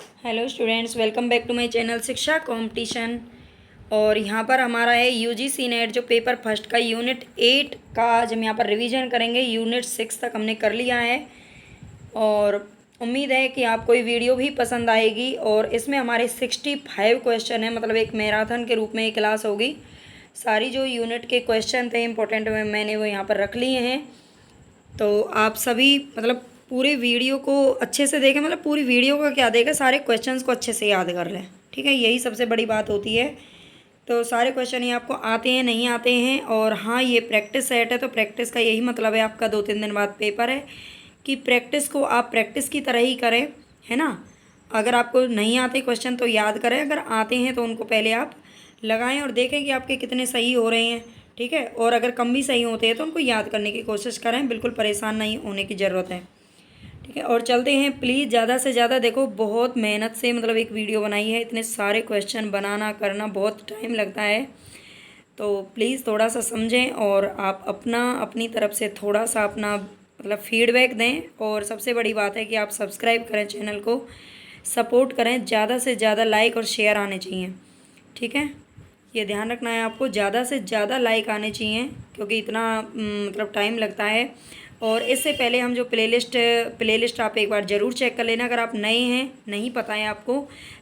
Hello students, welcome back to my channel Shiksha competition. और यहाँ पर हमारा है यूजीसी नेट जो पेपर फर्स्ट का यूनिट 8 का आज हम यहाँ पर रिवीजन करेंगे। यूनिट 6 तक हमने कर लिया है और उम्मीद है कि आपको ये वीडियो भी पसंद आएगी। और इसमें हमारे 65 क्वेश्चन है, मतलब एक मैराथन के रूप में ये क्लास होगी। सारी जो यूनिट के क्वेश्चन थे इंपॉर्टेंट में मैंने वो यहाँ पर रख लिए हैं। तो आप सभी मतलब पूरे वीडियो को अच्छे से देखें, मतलब पूरी वीडियो का क्या देखें, सारे क्वेश्चंस को अच्छे से याद कर लें। ठीक है, यही सबसे बड़ी बात होती है। तो सारे क्वेश्चन ही आपको आते हैं नहीं आते हैं। और हाँ, ये प्रैक्टिस सेट है, तो प्रैक्टिस का यही मतलब है, आपका 2-3 दिन बाद पेपर है, कि प्रैक्टिस को आप प्रैक्टिस की तरह ही करें, है ना। अगर आपको नहीं आते क्वेश्चन तो याद करें, अगर आते हैं तो उनको पहले आप लगाएं और देखें कि आपके कितने सही हो रहे हैं। ठीक है, और अगर कम भी सही होते हैं तो उनको याद करने की कोशिश करें, बिल्कुल परेशान नहीं होने की ज़रूरत है। ठीक है, और चलते हैं। प्लीज़ ज़्यादा से ज़्यादा देखो, बहुत मेहनत से मतलब एक वीडियो बनाई है, इतने सारे क्वेश्चन बनाना करना बहुत टाइम लगता है। तो प्लीज़ थोड़ा सा समझें और आप अपनी तरफ से थोड़ा सा अपना मतलब फीडबैक दें। और सबसे बड़ी बात है कि आप सब्सक्राइब करें, चैनल को सपोर्ट करें, ज़्यादा से ज़्यादा लाइक और शेयर आने चाहिए। ठीक है, ये ध्यान रखना है आपको, ज़्यादा से ज़्यादा लाइक आने चाहिए, क्योंकि इतना मतलब टाइम लगता है। और इससे पहले हम जो प्लेलिस्ट आप एक बार ज़रूर चेक कर लेना, अगर आप नए हैं, नहीं पता है आपको,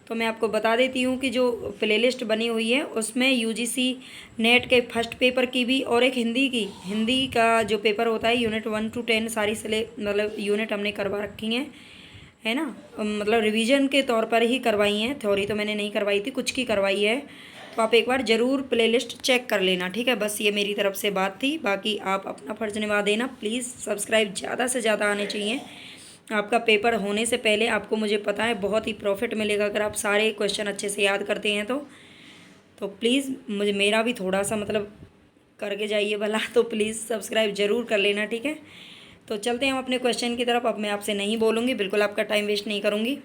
तो मैं आपको बता देती हूँ कि जो प्लेलिस्ट बनी हुई है उसमें यूजीसी नेट के फर्स्ट पेपर की भी और एक हिंदी का जो पेपर होता है यूनिट 1 to 10 सारी मतलब यूनिट हमने करवा रखी हैं, है ना। मतलब रिवीजन के तौर पर ही करवाई हैं, थ्योरी तो मैंने नहीं करवाई थी, कुछ की करवाई है। तो आप एक बार ज़रूर प्लेलिस्ट चेक कर लेना। ठीक है, बस ये मेरी तरफ से बात थी, बाकी आप अपना फ़र्ज़ निभा देना। प्लीज़ सब्सक्राइब ज़्यादा से ज़्यादा आने चाहिए। आपका पेपर होने से पहले आपको, मुझे पता है, बहुत ही प्रॉफिट मिलेगा अगर आप सारे क्वेश्चन अच्छे से याद करते हैं तो प्लीज़ मुझे मेरा भी थोड़ा सा मतलब करके जाइए भला। तो प्लीज़ सब्सक्राइब ज़रूर कर लेना। ठीक है, तो चलते हैं हम अपने क्वेश्चन की तरफ। अब मैं आपसे नहीं बोलूँगी, बिल्कुल आपका टाइम वेस्ट नहीं करूँगी।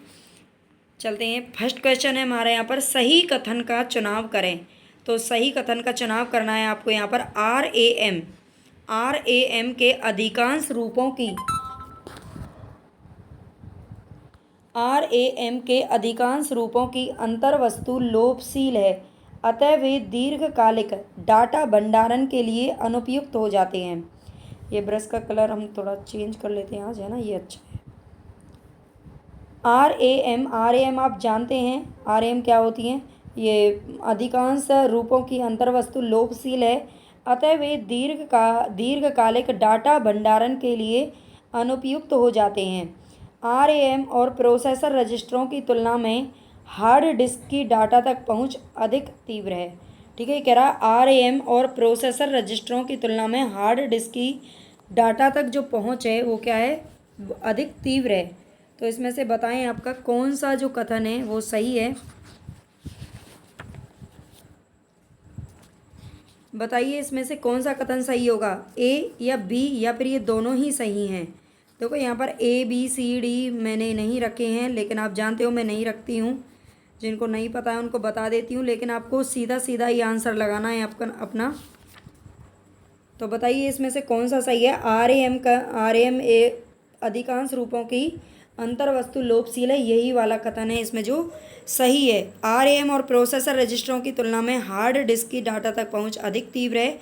चलते हैं। फर्स्ट क्वेश्चन है हमारे यहाँ पर, सही कथन का चुनाव करें। तो सही कथन का चुनाव करना है आपको यहाँ पर। आर ए एम के अधिकांश रूपों की अंतर्वस्तु लोपशील है, अतः वे दीर्घकालिक डाटा भंडारण के लिए अनुपयुक्त हो जाते हैं। ये ब्रश का कलर हम थोड़ा चेंज कर लेते हैं आज, है ना, ये अच्छा है। आर ए एम आप जानते हैं आर ए एम क्या होती हैं। ये अधिकांश रूपों की अंतर्वस्तु लोपशील है, अतः वे दीर्घकालिक डाटा भंडारण के लिए अनुपयुक्त हो जाते हैं। आर ए एम और प्रोसेसर रजिस्टरों की तुलना में हार्ड डिस्क की डाटा तक पहुंच अधिक तीव्र है। ठीक है, कह रहा आर ए एम और प्रोसेसर रजिस्टरों की तुलना में हार्ड डिस्क की डाटा तक जो पहुंच है वो क्या है, अधिक तीव्र है। तो इसमें से बताएं आपका कौन सा जो कथन है वो सही है। बताइए इसमें से कौन सा कथन सही होगा, ए या बी या फिर ये दोनों ही सही हैं। देखो यहाँ पर ABCD मैंने नहीं रखे हैं, लेकिन आप जानते हो मैं नहीं रखती हूँ। जिनको नहीं पता है उनको बता देती हूँ, लेकिन आपको सीधा सीधा ही आंसर लगाना है आपका अपना। तो बताइए इसमें से कौन सा सही है। आर ए अधिकांश रूपों की अंतर्वस्तु लोपशील है, यही वाला कथन है इसमें जो सही है। आर ए एम और प्रोसेसर रजिस्टरों की तुलना में हार्ड डिस्क की डाटा तक पहुंच अधिक तीव्र है,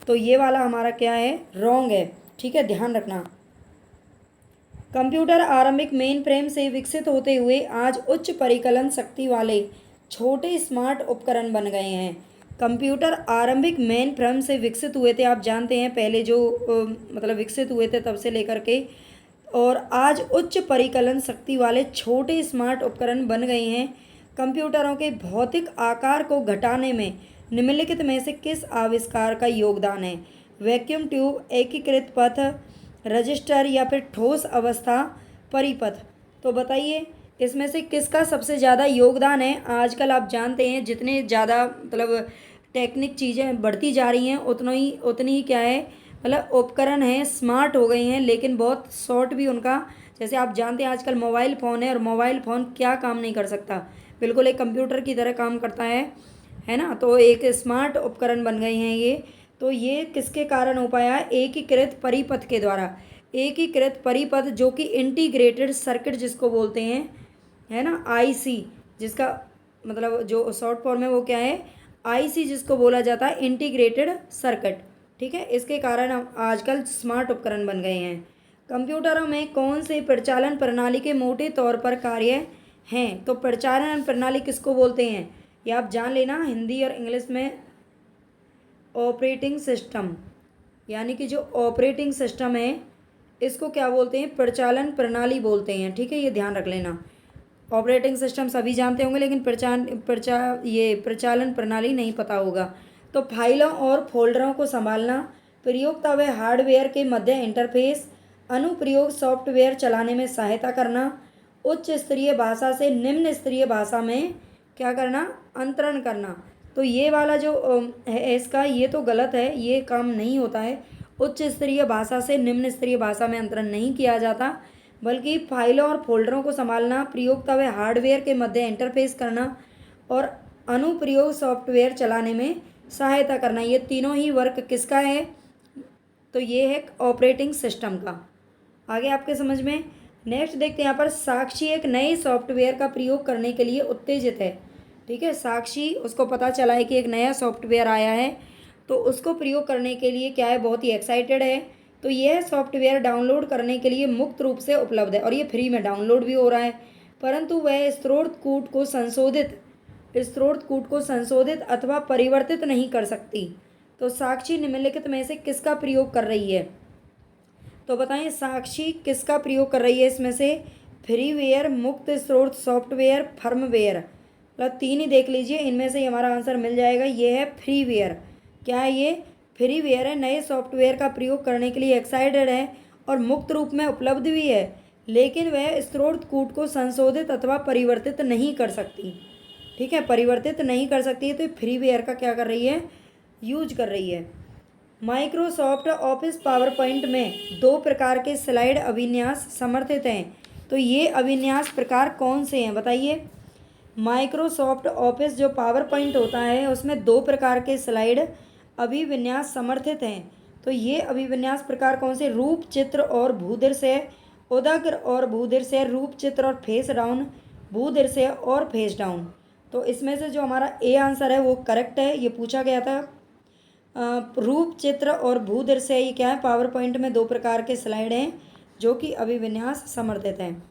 तो ये वाला हमारा क्या है, रॉन्ग है। ठीक है, ध्यान रखना। कंप्यूटर आरंभिक मेन फ्रेम से विकसित होते हुए आज उच्च परिकलन शक्ति वाले छोटे स्मार्ट उपकरण बन गए हैं। कंप्यूटर आरंभिक मेन फ्रेम से विकसित हुए थे, आप जानते हैं, पहले जो मतलब विकसित हुए थे तब से लेकर के, और आज उच्च परिकलन शक्ति वाले छोटे स्मार्ट उपकरण बन गए हैं। कंप्यूटरों के भौतिक आकार को घटाने में निम्नलिखित में से किस आविष्कार का योगदान है। वैक्यूम ट्यूब, एकीकृत पथ रजिस्टर या फिर ठोस अवस्था परिपथ। तो बताइए इसमें से किसका सबसे ज़्यादा योगदान है। आजकल आप जानते हैं जितने ज़्यादा मतलब टेक्निक चीज़ें बढ़ती जा रही हैं उतनी ही क्या है, मतलब उपकरण हैं स्मार्ट हो गए हैं, लेकिन बहुत शॉर्ट भी उनका। जैसे आप जानते हैं आजकल मोबाइल फ़ोन है, और मोबाइल फ़ोन क्या काम नहीं कर सकता, बिल्कुल एक कंप्यूटर की तरह काम करता है ना। तो एक स्मार्ट उपकरण बन गए हैं ये। तो ये किसके कारण हो पाया, एकीकृत परिपथ के द्वारा। एकीकृत परिपथ जो कि इंटीग्रेटेड सर्किट जिसको बोलते हैं, है ना, आईसी, जिसका मतलब जो शॉर्ट फॉर्म है वो क्या है, आईसी, जिसको बोला जाता है इंटीग्रेटेड सर्किट। ठीक है, इसके कारण हम आजकल स्मार्ट उपकरण बन गए हैं। कंप्यूटरों में कौन से प्रचालन प्रणाली के मोटे तौर पर कार्य हैं? तो प्रचालन प्रणाली किसको बोलते हैं, ये आप जान लेना, हिंदी और इंग्लिश में ऑपरेटिंग सिस्टम, यानी कि जो ऑपरेटिंग सिस्टम है इसको क्या बोलते हैं, प्रचालन प्रणाली बोलते हैं। ठीक है, ये ध्यान रख लेना। ऑपरेटिंग सिस्टम सभी जानते होंगे, लेकिन प्रचालन प्रणाली नहीं पता होगा। तो फाइलों और फोल्डरों को संभालना, प्रयोक्ता व हार्डवेयर के मध्य इंटरफेस, अनुप्रयोग सॉफ्टवेयर चलाने में सहायता करना, उच्च स्तरीय भाषा से निम्न स्तरीय भाषा में क्या करना, अंतरण करना। तो ये वाला जो है इसका, ये तो गलत है, ये काम नहीं होता है। उच्च स्तरीय भाषा से निम्न स्तरीय भाषा में अंतरण नहीं किया जाता, बल्कि फाइलों और फोल्डरों को संभालना, प्रयोक्ता व हार्डवेयर के मध्य इंटरफेस करना और अनुप्रयोग सॉफ्टवेयर चलाने में सहायता करना, ये तीनों ही वर्क किसका है, तो ये है ऑपरेटिंग सिस्टम का। आगे आपके समझ में। नेक्स्ट देखते हैं यहाँ पर, साक्षी एक नए सॉफ्टवेयर का प्रयोग करने के लिए उत्तेजित है। ठीक है, साक्षी, उसको पता चला है कि एक नया सॉफ्टवेयर आया है, तो उसको प्रयोग करने के लिए क्या है, बहुत ही एक्साइटेड है। तो यह सॉफ्टवेयर डाउनलोड करने के लिए मुक्त रूप से उपलब्ध है और ये फ्री में डाउनलोड भी हो रहा है, परंतु वह स्रोत कोड को संशोधित अथवा परिवर्तित नहीं कर सकती। तो साक्षी निम्नलिखित में से किसका प्रयोग कर रही है, तो बताएं साक्षी किसका प्रयोग कर रही है इसमें से, फ्रीवेयर, मुक्त स्रोत सॉफ्टवेयर, फर्मवेयर, मतलब तीन ही देख लीजिए, इनमें से हमारा आंसर मिल जाएगा, ये है फ्रीवेयर। क्या है ये, फ्रीवेयर है, नए सॉफ्टवेयर का प्रयोग करने के लिए एक्साइटेड है और मुक्त रूप में उपलब्ध भी है, लेकिन वह स्रोत कोड को संशोधित अथवा परिवर्तित नहीं कर सकती। ठीक है, परिवर्तित नहीं कर सकती है, तो फ्रीवेयर का क्या कर रही है, यूज कर रही है। माइक्रोसॉफ्ट ऑफिस पावर पॉइंट में दो प्रकार के स्लाइड अभिन्यास समर्थित हैं, तो ये अभिन्यास प्रकार कौन से हैं बताइए। माइक्रोसॉफ्ट ऑफिस जो पावर पॉइंट होता है उसमें दो प्रकार के स्लाइड अभिविन्यास समर्थित हैं, तो ये अभिविन्यास प्रकार कौन से, रूप चित्र और भूदृश्य, उदग्र और भूदृश्य, रूप चित्र और फेस डाउन, भूदृश्य और फेस डाउन। तो इसमें से जो हमारा ए आंसर है वो करेक्ट है, ये पूछा गया था। रूप चित्र और भूदृश्य, ये क्या है, पावर पॉइंट में दो प्रकार के स्लाइड हैं जो कि अभिविन्यास समर्थित हैं।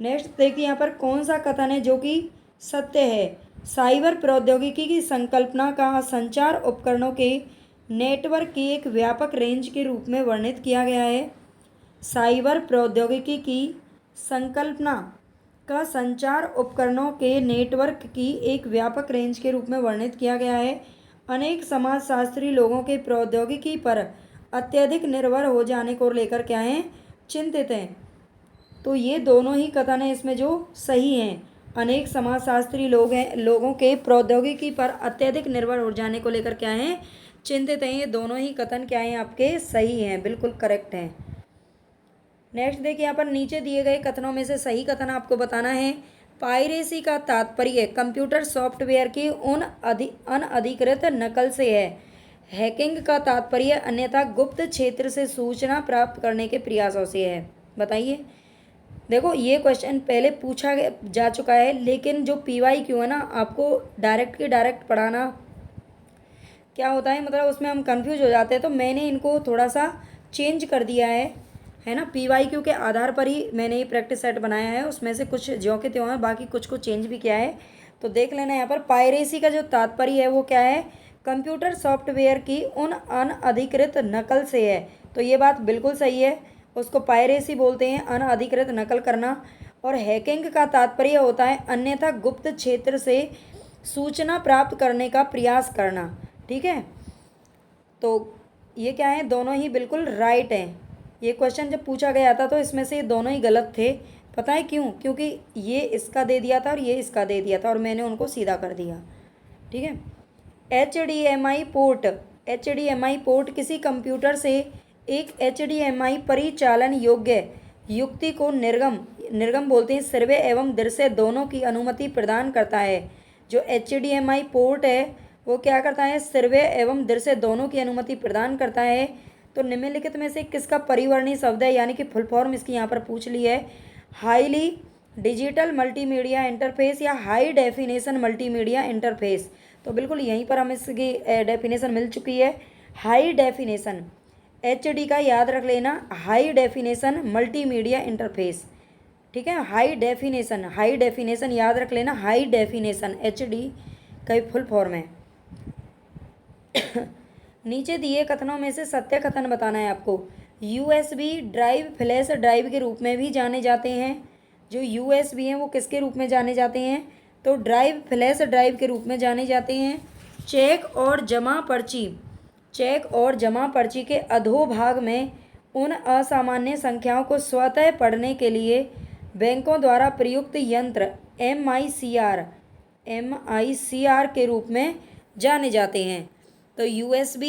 नेक्स्ट देखिए यहाँ पर, कौन सा कथन है जो कि सत्य है, साइबर प्रौद्योगिकी की संकल्पना का संचार उपकरणों के नेटवर्क की एक व्यापक रेंज के रूप में वर्णित किया गया है। साइबर प्रौद्योगिकी की संकल्पना का संचार उपकरणों के नेटवर्क की एक व्यापक रेंज के रूप में वर्णित किया गया है। अनेक समाजशास्त्री लोगों के प्रौद्योगिकी पर अत्यधिक निर्भर हो जाने को लेकर क्या हैं, चिंतित हैं। तो ये दोनों ही कथन है इसमें जो सही हैं। अनेक समाजशास्त्री लोगों के प्रौद्योगिकी पर अत्यधिक निर्भर हो जाने को लेकर क्या हैं, चिंतित हैं। ये दोनों ही कथन क्या हैं, आपके सही हैं, बिल्कुल करेक्ट हैं। नेक्स्ट देखिए यहाँ पर, नीचे दिए गए कथनों में से सही कथन आपको बताना है। पायरेसी का तात्पर्य कंप्यूटर सॉफ्टवेयर की अनधिकृत नकल से है। हैकिंग का तात्पर्य अन्यथा गुप्त क्षेत्र से सूचना प्राप्त करने के प्रयासों से है। बताइए, देखो ये क्वेश्चन पहले पूछा जा चुका है, लेकिन जो PYQ है ना, आपको डायरेक्ट पढ़ाना क्या होता है, मतलब उसमें हम कंफ्यूज हो जाते हैं, तो मैंने इनको थोड़ा सा चेंज कर दिया है ना। PYQ के आधार पर ही मैंने ये प्रैक्टिस सेट बनाया है, उसमें से कुछ ज्यों के त्यों हैं, बाकी कुछ को चेंज भी किया है। तो देख लेना यहाँ पर, पायरेसी का जो तात्पर्य है वो क्या है, कंप्यूटर सॉफ्टवेयर की अनधिकृत नकल से है। तो ये बात बिल्कुल सही है, उसको पायरेसी बोलते हैं, अनधिकृत नकल करना। और हैकिंग का तात्पर्य होता है अन्यथा गुप्त क्षेत्र से सूचना प्राप्त करने का प्रयास करना। ठीक है, तो ये क्या है, दोनों ही बिल्कुल राइट हैं। ये क्वेश्चन जब पूछा गया था तो इसमें से दोनों ही गलत थे। पता है क्यों, क्योंकि ये इसका दे दिया था और ये इसका दे दिया था और मैंने उनको सीधा कर दिया। ठीक है, HDMI पोर्ट किसी कंप्यूटर से एक HDMI परिचालन योग्य युक्ति को निर्गम बोलते हैं, श्रव्य एवं दृश्य दोनों की अनुमति प्रदान करता है। जो HDMI पोर्ट है वो क्या करता है, श्रव्य एवं दृश्य दोनों की अनुमति प्रदान करता है। तो निम्नलिखित में से किसका परिवर्णी शब्द है, यानी कि फुल फॉर्म इसकी यहाँ पर पूछ ली है, हाईली डिजिटल मल्टीमीडिया इंटरफेस या हाई डेफिनेशन मल्टीमीडिया इंटरफेस। तो बिल्कुल यहीं पर हमें इसकी डेफिनेशन मिल चुकी है। हाई डेफिनेशन, HD का याद रख लेना, हाई डेफिनेशन मल्टीमीडिया इंटरफेस। ठीक है, हाई डेफिनेशन याद रख लेना, हाई डेफिनेशन HD का फुल फॉर्म है। नीचे दिए कथनों में से सत्य कथन बताना है आपको। USB ड्राइव फ्लैश ड्राइव के रूप में भी जाने जाते हैं। जो USB हैं वो किसके रूप में जाने जाते हैं? तो ड्राइव फ्लैश ड्राइव के रूप में जाने जाते हैं। चेक और जमा पर्ची के अधोभाग में उन असामान्य संख्याओं को स्वतः पढ़ने के लिए बैंकों द्वारा प्रयुक्त यंत्र MICR के रूप में जाने जाते हैं। तो USB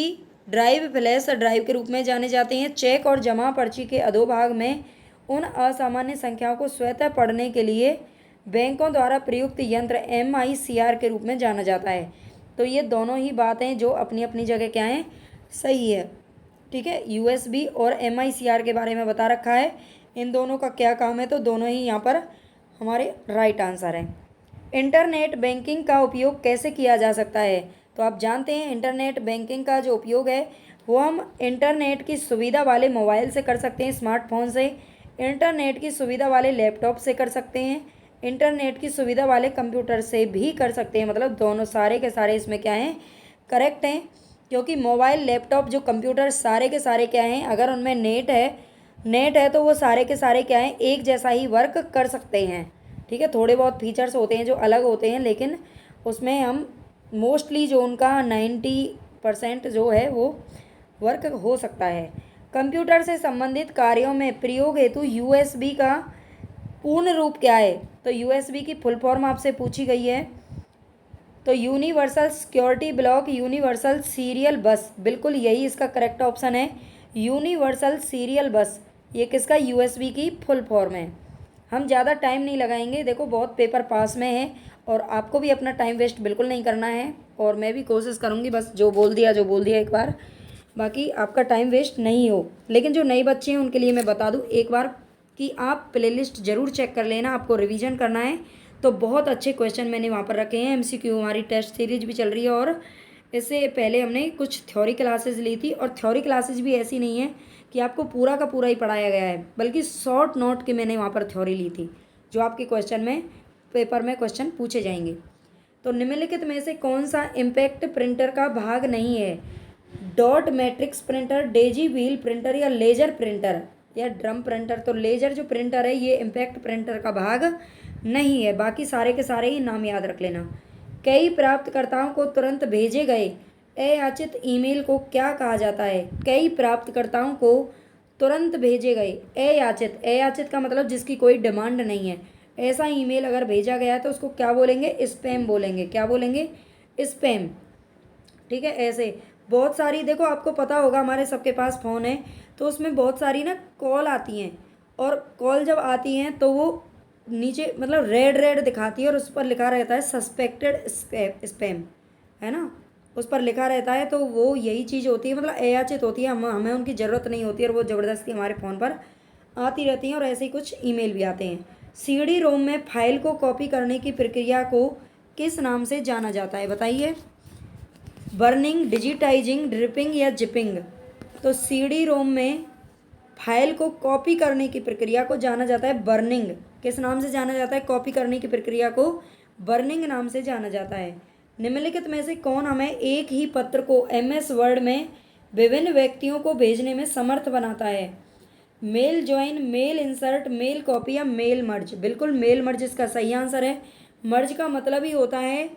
ड्राइव फ्लैश ड्राइव के रूप में जाने जाते हैं। चेक और जमा पर्ची के अधोभाग में उन असामान्य संख्याओं को स्वतः पढ़ने के लिए बैंकों द्वारा प्रयुक्त यंत्र MICR के रूप में जाना जाता है। तो ये दोनों ही बातें जो अपनी अपनी जगह क्या हैं, सही है। ठीक है, USB और MICR के बारे में बता रखा है। इन दोनों का क्या काम है, तो दोनों ही यहाँ पर हमारे राइट आंसर हैं। इंटरनेट बैंकिंग का उपयोग कैसे किया जा सकता है? तो आप जानते हैं इंटरनेट बैंकिंग का जो उपयोग है वो हम इंटरनेट की सुविधा वाले मोबाइल से कर सकते हैं, स्मार्टफोन से। इंटरनेट की सुविधा वाले लैपटॉप से कर सकते हैं। इंटरनेट की सुविधा वाले कंप्यूटर से भी कर सकते हैं। मतलब दोनों सारे के सारे इसमें क्या हैं, करेक्ट हैं। क्योंकि मोबाइल, लैपटॉप, जो कंप्यूटर सारे के सारे क्या हैं, अगर उनमें नेट है तो वो सारे के सारे क्या हैं, एक जैसा ही वर्क कर सकते हैं। ठीक है, थोड़े बहुत फीचर्स होते हैं जो अलग होते हैं, लेकिन उसमें हम मोस्टली जो उनका 90% जो है वो वर्क हो सकता है। कंप्यूटर से संबंधित कार्यों में प्रयोग हेतु USB का पूर्ण रूप क्या है? तो USB की फुल फॉर्म आपसे पूछी गई है। तो universal security block, universal serial बस, बिल्कुल यही इसका करेक्ट ऑप्शन है। यूनिवर्सल सीरियल बस, ये किसका? USB की फुल फॉर्म है। हम ज़्यादा टाइम नहीं लगाएंगे, देखो बहुत पेपर पास में है और आपको भी अपना टाइम वेस्ट बिल्कुल नहीं करना है। और मैं भी कोशिश करूँगी बस जो बोल दिया एक बार, बाकी आपका टाइम वेस्ट नहीं हो। लेकिन जो नए बच्चे हैं उनके लिए मैं बता दूँ एक बार कि आप प्लेलिस्ट ज़रूर चेक कर लेना, आपको रिवीजन करना है। तो बहुत अच्छे क्वेश्चन मैंने वहाँ पर रखे हैं। MCQ हमारी टेस्ट सीरीज भी चल रही है और इससे पहले हमने कुछ थ्योरी क्लासेस ली थी। और थ्योरी क्लासेस भी ऐसी नहीं है कि आपको पूरा का पूरा ही पढ़ाया गया है, बल्कि शॉर्ट नोट के मैंने वहाँ पर थ्योरी ली थी जो आपके क्वेश्चन में, पेपर में क्वेश्चन पूछे जाएंगे। तो निम्नलिखित में से कौन सा इम्पैक्ट प्रिंटर का भाग नहीं है? Dot matrix printer, Daisy wheel printer या लेजर प्रिंटर या ड्रम प्रिंटर। तो लेजर जो प्रिंटर है ये इम्पैक्ट प्रिंटर का भाग नहीं है। बाकी सारे के सारे ही नाम याद रख लेना। कई प्राप्तकर्ताओं को तुरंत भेजे गए अयाचित ईमेल को क्या कहा जाता है? कई प्राप्तकर्ताओं को तुरंत भेजे गए अयाचित का मतलब जिसकी कोई डिमांड नहीं है। ऐसा ईमेल अगर भेजा गया है तो उसको क्या बोलेंगे? स्पैम बोलेंगे। क्या बोलेंगे? स्पैम। ठीक है, ऐसे बहुत सारी, देखो आपको पता होगा हमारे सबके पास फ़ोन है तो उसमें बहुत सारी ना कॉल आती हैं, और कॉल जब आती हैं तो वो नीचे मतलब रेड दिखाती है और उस पर लिखा रहता है सस्पेक्टेड स्पैम, है ना, उस पर लिखा रहता है। तो वो यही चीज़ होती है, मतलब अयाचित होती है, हमें उनकी ज़रूरत नहीं होती और वो ज़बरदस्ती हमारे फ़ोन पर आती रहती हैं। और ऐसे ही कुछ ईमेल भी आते हैं। CD-ROM में फाइल को कॉपी करने की प्रक्रिया को किस नाम से जाना जाता है? बताइए। बर्निंग, डिजिटाइजिंग, ड्रिपिंग या जिपिंग। तो CD-ROM में फाइल को कॉपी करने की प्रक्रिया को जाना जाता है बर्निंग। किस नाम से जाना जाता है? कॉपी करने की प्रक्रिया को बर्निंग नाम से जाना जाता है। निम्नलिखित में से कौन हमें एक ही पत्र को MS वर्ड में विभिन्न व्यक्तियों को भेजने में समर्थ बनाता है? Mail join, mail insert, mail copy या मेल मर्ज। बिल्कुल मेल मर्ज इसका सही आंसर है। मर्ज का मतलब ही होता है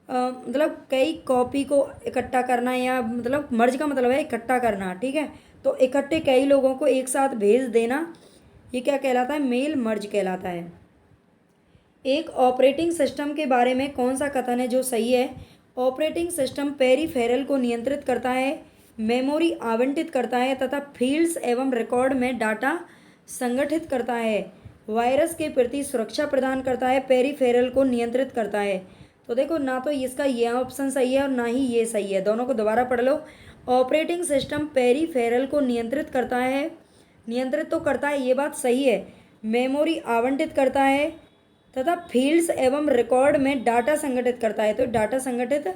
मतलब कई कॉपी को इकट्ठा करना, या मतलब मर्ज का मतलब है इकट्ठा करना। ठीक है, तो इकट्ठे कई लोगों को एक साथ भेज देना, ये क्या कहलाता है? मेल मर्ज कहलाता है। एक ऑपरेटिंग सिस्टम के बारे में कौन सा कथन है जो सही है? ऑपरेटिंग सिस्टम पेरिफेरल को नियंत्रित करता है, मेमोरी आवंटित करता है तथा फील्ड्स एवं रिकॉर्ड में डाटा संगठित करता है, वायरस के प्रति सुरक्षा प्रदान करता है, पेरिफेरल को नियंत्रित करता है। तो देखो ना तो इसका ये ऑप्शन सही है और ना ही ये सही है, दोनों को दोबारा पढ़ लो। ऑपरेटिंग सिस्टम पेरिफेरल को नियंत्रित करता है, नियंत्रित तो करता है, ये बात सही है। मेमोरी आवंटित करता है, तथा फील्ड्स एवं रिकॉर्ड में डाटा संगठित करता है। तो डाटा संगठित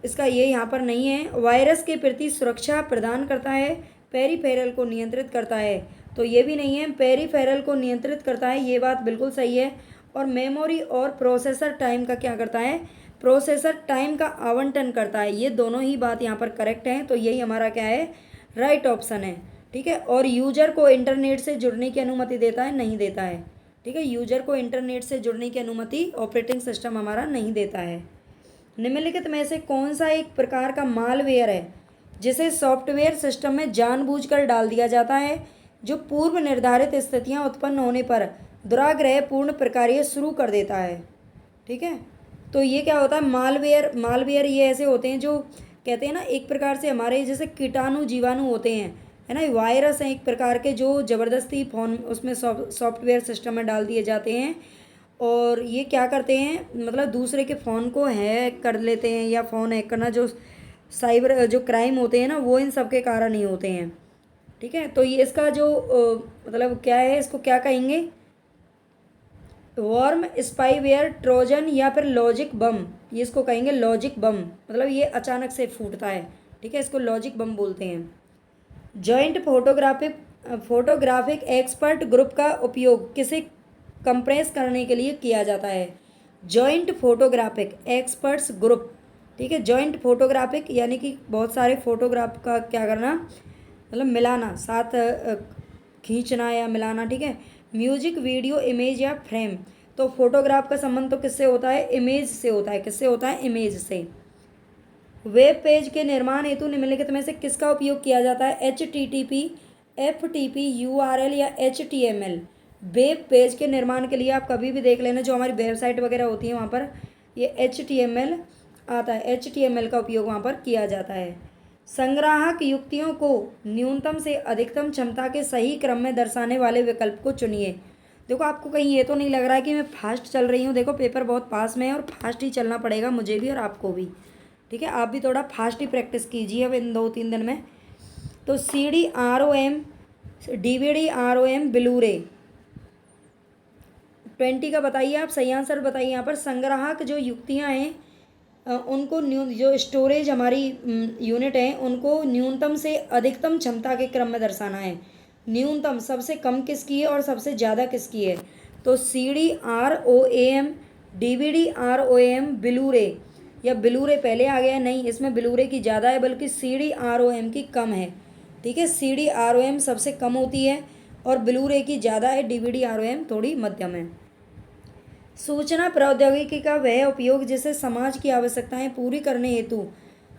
इसका ये यहाँ पर नहीं है। वायरस के प्रति सुरक्षा प्रदान करता है, पेरीफेरल को नियंत्रित करता है, तो ये भी नहीं है। पेरीफेरल को नियंत्रित करता है, ये बात बिल्कुल सही है। और मेमोरी और प्रोसेसर टाइम का क्या करता है, प्रोसेसर टाइम का आवंटन करता है। ये दोनों ही बात यहाँ पर करेक्ट हैं, तो यही हमारा क्या है, राइट ऑप्शन है। ठीक है। और यूजर को इंटरनेट से जुड़ने की अनुमति देता है, नहीं देता है। ठीक है, यूजर को इंटरनेट से जुड़ने की अनुमति ऑपरेटिंग सिस्टम हमारा नहीं देता है। निम्नलिखित में से कौन सा एक प्रकार का मालवेयर है जिसे सॉफ्टवेयर सिस्टम में जानबूझकर डाल दिया जाता है, जो पूर्व निर्धारित स्थितियां उत्पन्न होने पर दुराग्रहपूर्ण प्रक्रिया शुरू कर देता है। ठीक है, तो ये क्या होता है, मालवेयर। मालवेयर ये ऐसे होते हैं जो कहते हैं ना, एक प्रकार से हमारे जैसे कीटाणु जीवाणु होते हैं, है ना, वायरस हैं एक प्रकार के, जो ज़बरदस्ती फ़ोन उसमें सॉफ्टवेयर सिस्टम में डाल दिए जाते हैं। और ये क्या करते हैं, मतलब दूसरे के फ़ोन को हैक कर लेते हैं, या फ़ोन हैक करना, जो साइबर जो क्राइम होते हैं ना, वो इन सब के कारण ही होते हैं। ठीक है, तो ये इसका जो मतलब क्या है, इसको क्या कहेंगे, वर्म, स्पाईवेयर, ट्रोजन या फिर लॉजिक बम। ये इसको कहेंगे लॉजिक बम, मतलब ये अचानक से फूटता है। ठीक है, इसको लॉजिक बम बोलते हैं। जॉइंट फोटोग्राफिक एक्सपर्ट ग्रुप का उपयोग किसे कंप्रेस करने के लिए किया जाता है। Joint photographic experts group. ठीक है, जॉइंट फोटोग्राफिक यानी कि बहुत सारे फोटोग्राफ का क्या करना, मतलब मिलाना, साथ खींचना या मिलाना। ठीक है, म्यूजिक, वीडियो, इमेज या फ्रेम। तो फोटोग्राफ का संबंध तो किससे होता है, इमेज से होता है। किससे होता है, इमेज से। वेब पेज के निर्माण हेतु निम्नलिखित में से किसका उपयोग किया जाता है, HTTP, FTP, URL या HTML। वेब पेज के निर्माण के लिए आप कभी भी देख लेना, जो हमारी वेबसाइट वगैरह होती है वहाँ पर ये HTML आता है, HTML का उपयोग वहाँ पर किया जाता है। संग्राहक युक्तियों को न्यूनतम से अधिकतम क्षमता के सही क्रम में दर्शाने वाले विकल्प को चुनिए। देखो, आपको कहीं ये तो नहीं लग रहा है कि मैं फास्ट चल रही हूँ। देखो, पेपर बहुत पास में है और फास्ट ही चलना पड़ेगा मुझे भी और आपको भी। ठीक है, आप भी थोड़ा फास्ट ही प्रैक्टिस कीजिए अब इन 2-3 दिन में। तो CD ROM, DVD ROM, Blu-ray 20 का बताइए आप, सही आंसर बताइए यहाँ पर। संग्राहक जो युक्तियाँ हैं उनको जो स्टोरेज हमारी यूनिट है उनको न्यूनतम से अधिकतम क्षमता के क्रम में दर्शाना है। न्यूनतम सबसे कम किसकी है और सबसे ज़्यादा किसकी है, तो CD ROM, DVD ROM, Blu-ray या ब्लूरे पहले आ गया, नहीं, इसमें ब्लूरे की ज़्यादा है बल्कि CD ROM की कम है। ठीक है, CD ROM सबसे कम होती है और ब्लूरे की ज़्यादा है, DVD ROM थोड़ी मध्यम है। सूचना प्रौद्योगिकी का वह उपयोग जिसे समाज की आवश्यकताएं पूरी करने हेतु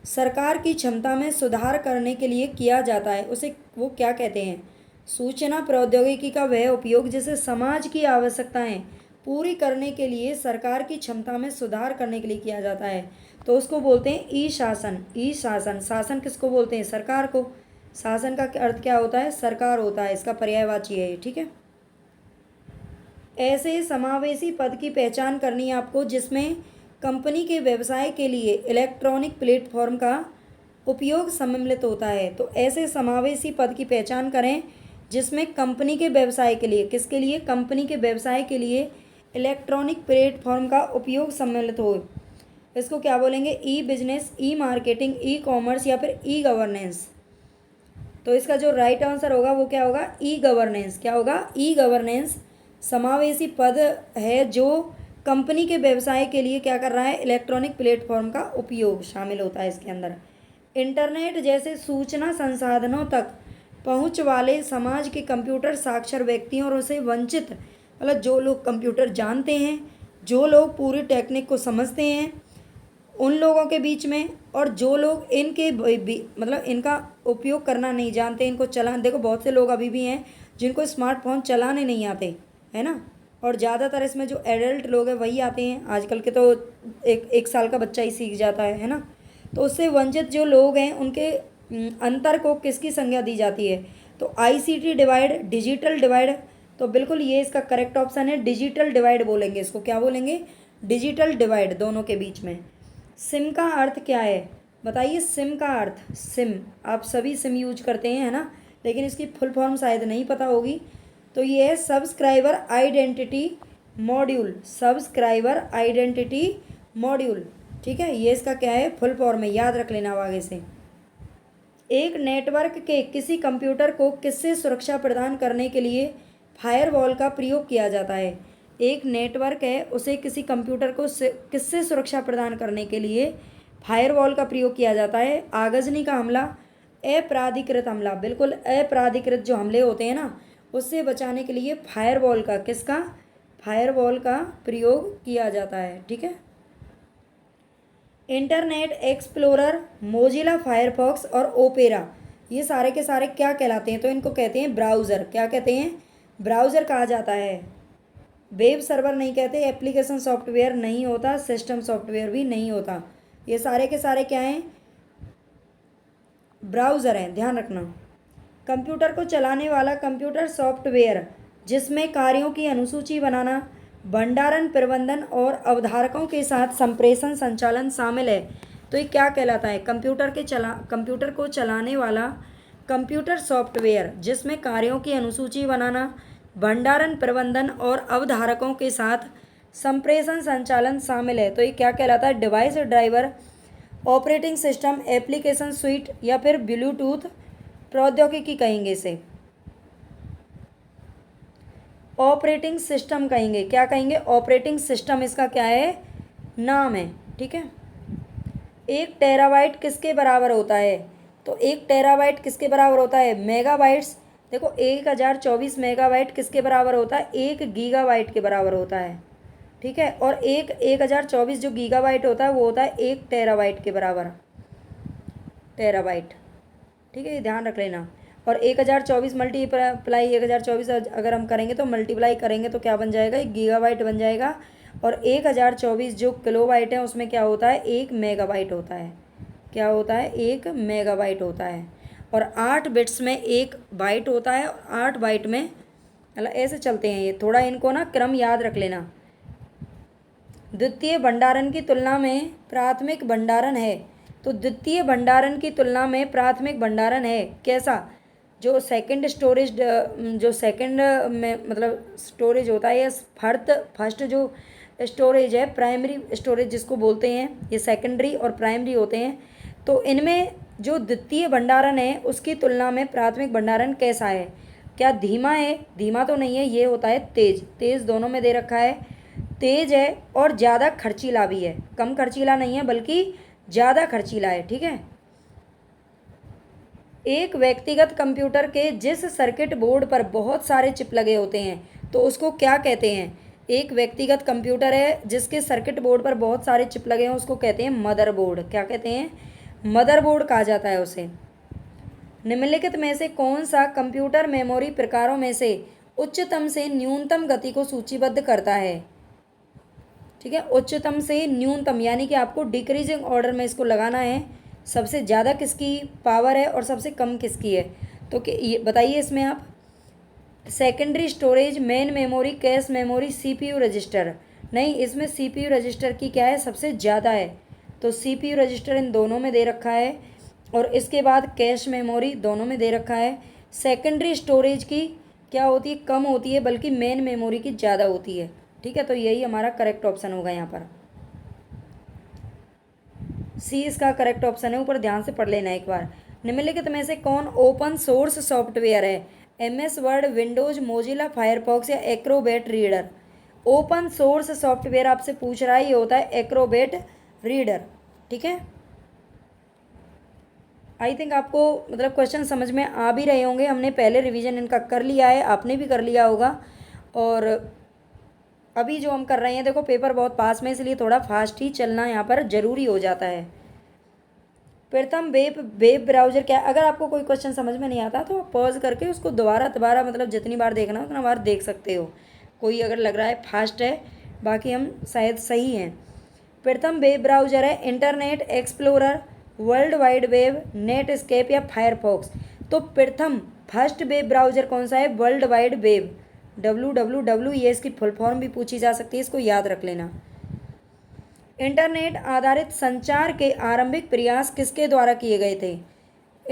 सरकार की क्षमता में सुधार करने के लिए किया जाता है, उसे वो क्या कहते हैं। सूचना प्रौद्योगिकी का वह उपयोग जिसे समाज की आवश्यकताएं पूरी करने के लिए सरकार की क्षमता में सुधार करने के लिए किया जाता है, तो उसको बोलते हैं ई शासन। ई शासन, शासन किसको बोलते हैं, सरकार को। शासन का अर्थ क्या होता है, सरकार होता है, इसका पर्यायवाची है ये। ठीक है, ऐसे समावेशी पद की पहचान करनी है आपको जिसमें कंपनी के व्यवसाय के लिए इलेक्ट्रॉनिक प्लेटफॉर्म का उपयोग सम्मिलित होता है। तो ऐसे समावेशी पद की पहचान करें जिसमें कंपनी के व्यवसाय के लिए, किसके लिए, कंपनी के व्यवसाय के लिए इलेक्ट्रॉनिक प्लेटफॉर्म का उपयोग सम्मिलित हो। इसको क्या बोलेंगे, ई बिजनेस, ई मार्केटिंग, ई कॉमर्स या फिर ई गवर्नेंस। तो इसका जो राइट आंसर होगा वो क्या होगा, ई गवर्नेंस। क्या होगा, ई गवर्नेंस समावेशी पद है जो कंपनी के व्यवसाय के लिए क्या कर रहा है, इलेक्ट्रॉनिक प्लेटफॉर्म का उपयोग शामिल होता है इसके अंदर। इंटरनेट जैसे सूचना संसाधनों तक पहुंच वाले समाज के कंप्यूटर साक्षर व्यक्तियों और उसे वंचित, मतलब जो लोग कंप्यूटर जानते हैं, जो लोग पूरी टेक्निक को समझते हैं, उन लोगों के बीच में, और जो लोग इनके मतलब इनका उपयोग करना नहीं जानते, इनको चला, देखो बहुत से लोग अभी भी हैं जिनको स्मार्टफोन चलाने नहीं आते, है ना, और ज़्यादातर इसमें जो एडल्ट लोग हैं वही आते हैं। आजकल के तो एक साल का बच्चा ही सीख जाता है ना। तो उससे वंचित जो लोग हैं उनके अंतर को किसकी संज्ञा दी जाती है, तो ICT डिवाइड, डिजिटल डिवाइड। तो बिल्कुल ये इसका करेक्ट ऑप्शन है, डिजिटल डिवाइड बोलेंगे इसको। क्या बोलेंगे, डिजिटल डिवाइड, दोनों के बीच में। सिम का अर्थ क्या है, बताइए। सिम का अर्थ, सिम आप सभी सिम यूज करते हैं, है ना, लेकिन इसकी फुल फॉर्म शायद नहीं पता होगी। तो ये है subscriber identity module, subscriber identity module. ठीक है, ये इसका क्या है, फुल फॉर्म है, याद रख लेना आगे से। एक नेटवर्क के किसी कंप्यूटर को किससे सुरक्षा प्रदान करने के लिए फायरवॉल का प्रयोग किया जाता है। एक नेटवर्क है, उसे किसी कंप्यूटर को किससे सुरक्षा प्रदान करने के लिए फायरवॉल का प्रयोग किया जाता है। आगजनी का हमला, अपराधिकृत हमला, बिल्कुल अपराधिकृत जो हमले होते हैं ना, उससे बचाने के लिए फायरवॉल का, किसका, फायरवॉल का प्रयोग किया जाता है। ठीक है, इंटरनेट एक्सप्लोरर, मोजिला फायरफॉक्स और ओपेरा, ये सारे के सारे क्या कहलाते हैं, तो इनको कहते हैं ब्राउज़र। क्या कहते हैं, ब्राउज़र कहा जाता है। वेब सर्वर नहीं कहते, एप्लीकेशन सॉफ्टवेयर नहीं होता, सिस्टम सॉफ्टवेयर भी नहीं होता, ये सारे के सारे क्या हैं, ब्राउज़र हैं, ध्यान रखना। कंप्यूटर को चलाने वाला कंप्यूटर सॉफ्टवेयर जिसमें कार्यों की अनुसूची बनाना, भंडारण प्रबंधन और अवधारकों के साथ संप्रेषण संचालन शामिल है, तो ये क्या कहलाता है, कंप्यूटर को चलाने वाला कंप्यूटर सॉफ्टवेयर जिसमें कार्यों की अनुसूची बनाना, भंडारण प्रबंधन और अवधारकों के साथ संप्रेषण संचालन शामिल है, तो ये क्या कहलाता है, device driver, operating system, application sweet या फिर ब्लूटूथ प्रौद्योगिकी कहेंगे इसे, ऑपरेटिंग सिस्टम कहेंगे। क्या कहेंगे, ऑपरेटिंग सिस्टम इसका क्या है, नाम है। ठीक है, 1 टेराबाइट किसके बराबर होता है, तो 1 टेराबाइट किसके बराबर होता है, मेगाबाइट्स। देखो 1024 मेगाबाइट किसके बराबर होता है, 1 गीगाबाइट के बराबर होता है। ठीक है, और 1024 जो गीगाबाइट होता है वो होता है 1 टेराबाइट के बराबर, टेराबाइट। ठीक है, ये ध्यान रख लेना। और 1024 मल्टीप्लाई 1024 अगर हम करेंगे तो मल्टीप्लाई करेंगे तो क्या बन जाएगा, 1 गीगाबाइट बन जाएगा। और 1024 जो किलोबाइट है उसमें क्या होता है, 1 मेगाबाइट होता है। क्या होता है, 1 मेगाबाइट होता है। और 8 बिट्स में 1 बाइट होता है, और 8 बाइट में, मतलब ऐसे चलते हैं ये, थोड़ा इनको ना क्रम याद रख लेना। द्वितीय भंडारण की तुलना में प्राथमिक भंडारण है, तो द्वितीय भंडारण की तुलना में प्राथमिक भंडारण है कैसा, जो सेकंड स्टोरेज, जो सेकंड में मतलब स्टोरेज होता है, या फर्स्ट जो स्टोरेज है, प्राइमरी स्टोरेज जिसको बोलते हैं, ये सेकेंडरी और प्राइमरी होते हैं। तो इनमें जो द्वितीय भंडारण है उसकी तुलना में प्राथमिक भंडारण कैसा है, क्या धीमा है, धीमा तो नहीं है, ये होता है तेज, तेज दोनों में दे रखा है, तेज है और ज़्यादा खर्चीला भी है, कम खर्चीला नहीं है बल्कि ज़्यादा खर्चीला है। ठीक है, एक व्यक्तिगत कंप्यूटर के जिस सर्किट बोर्ड पर बहुत सारे चिप लगे होते हैं तो उसको क्या कहते हैं, एक व्यक्तिगत कंप्यूटर है जिसके सर्किट बोर्ड पर बहुत सारे चिप लगे हैं उसको कहते हैं मदरबोर्ड। क्या कहते हैं, मदरबोर्ड कहा जाता है उसे। निम्नलिखित में से कौन सा कंप्यूटर मेमोरी प्रकारों में से उच्चतम से न्यूनतम गति को सूचीबद्ध करता है। ठीक है, उच्चतम से न्यूनतम यानी कि आपको डिक्रीजिंग ऑर्डर में इसको लगाना है, सबसे ज़्यादा किसकी पावर है और सबसे कम किसकी है। तो ये बताइए इसमें आप, secondary storage, main memory, cache memory, CPU register. नहीं, इसमें सीपीयू रजिस्टर की क्या है, सबसे ज़्यादा है, तो सीपीयू रजिस्टर इन दोनों में दे रखा है। और इसके बाद कैश मेमोरी दोनों में दे रखा है। सेकेंडरी स्टोरेज की क्या होती है, कम होती है, बल्कि मेन मेमोरी की ज़्यादा होती है। ठीक है, तो यही हमारा करेक्ट ऑप्शन होगा यहाँ पर, सी इसका करेक्ट ऑप्शन है। ऊपर ध्यान से पढ़ लेना एक बार। निम्नलिखित में से कौन ओपन सोर्स सॉफ्टवेयर है, MS word, Windows, Mozilla Firefox या Acrobat Reader. Open source software आपसे पूछ रहा है, ये होता है एक्रोबैट रीडर। ठीक है, आई थिंक आपको मतलब क्वेश्चन समझ में आ भी रहे होंगे, हमने पहले रिवीजन इनका कर लिया है, आपने भी कर लिया होगा। और अभी जो हम कर रहे हैं, देखो पेपर बहुत पास में, इसलिए थोड़ा फास्ट ही चलना यहाँ पर ज़रूरी हो जाता है। प्रथम वेब ब्राउज़र क्या है, अगर आपको कोई क्वेश्चन समझ में नहीं आता तो आप पॉज करके उसको दोबारा मतलब जितनी बार देखना हो उतना बार देख सकते हो। कोई अगर लग रहा है फास्ट है, बाकी हम शायद सही हैं। प्रथम वेब ब्राउज़र है internet explorer, world wide web, net escape या फायरफॉक्स। तो प्रथम फर्स्ट वेब ब्राउज़र कौन सा है, वर्ल्ड वाइड वेब, WWW, ये इसकी फुल फॉर्म भी पूछी जा सकती है, इसको याद रख लेना। इंटरनेट आधारित संचार के आरंभिक प्रयास किसके द्वारा किए गए थे,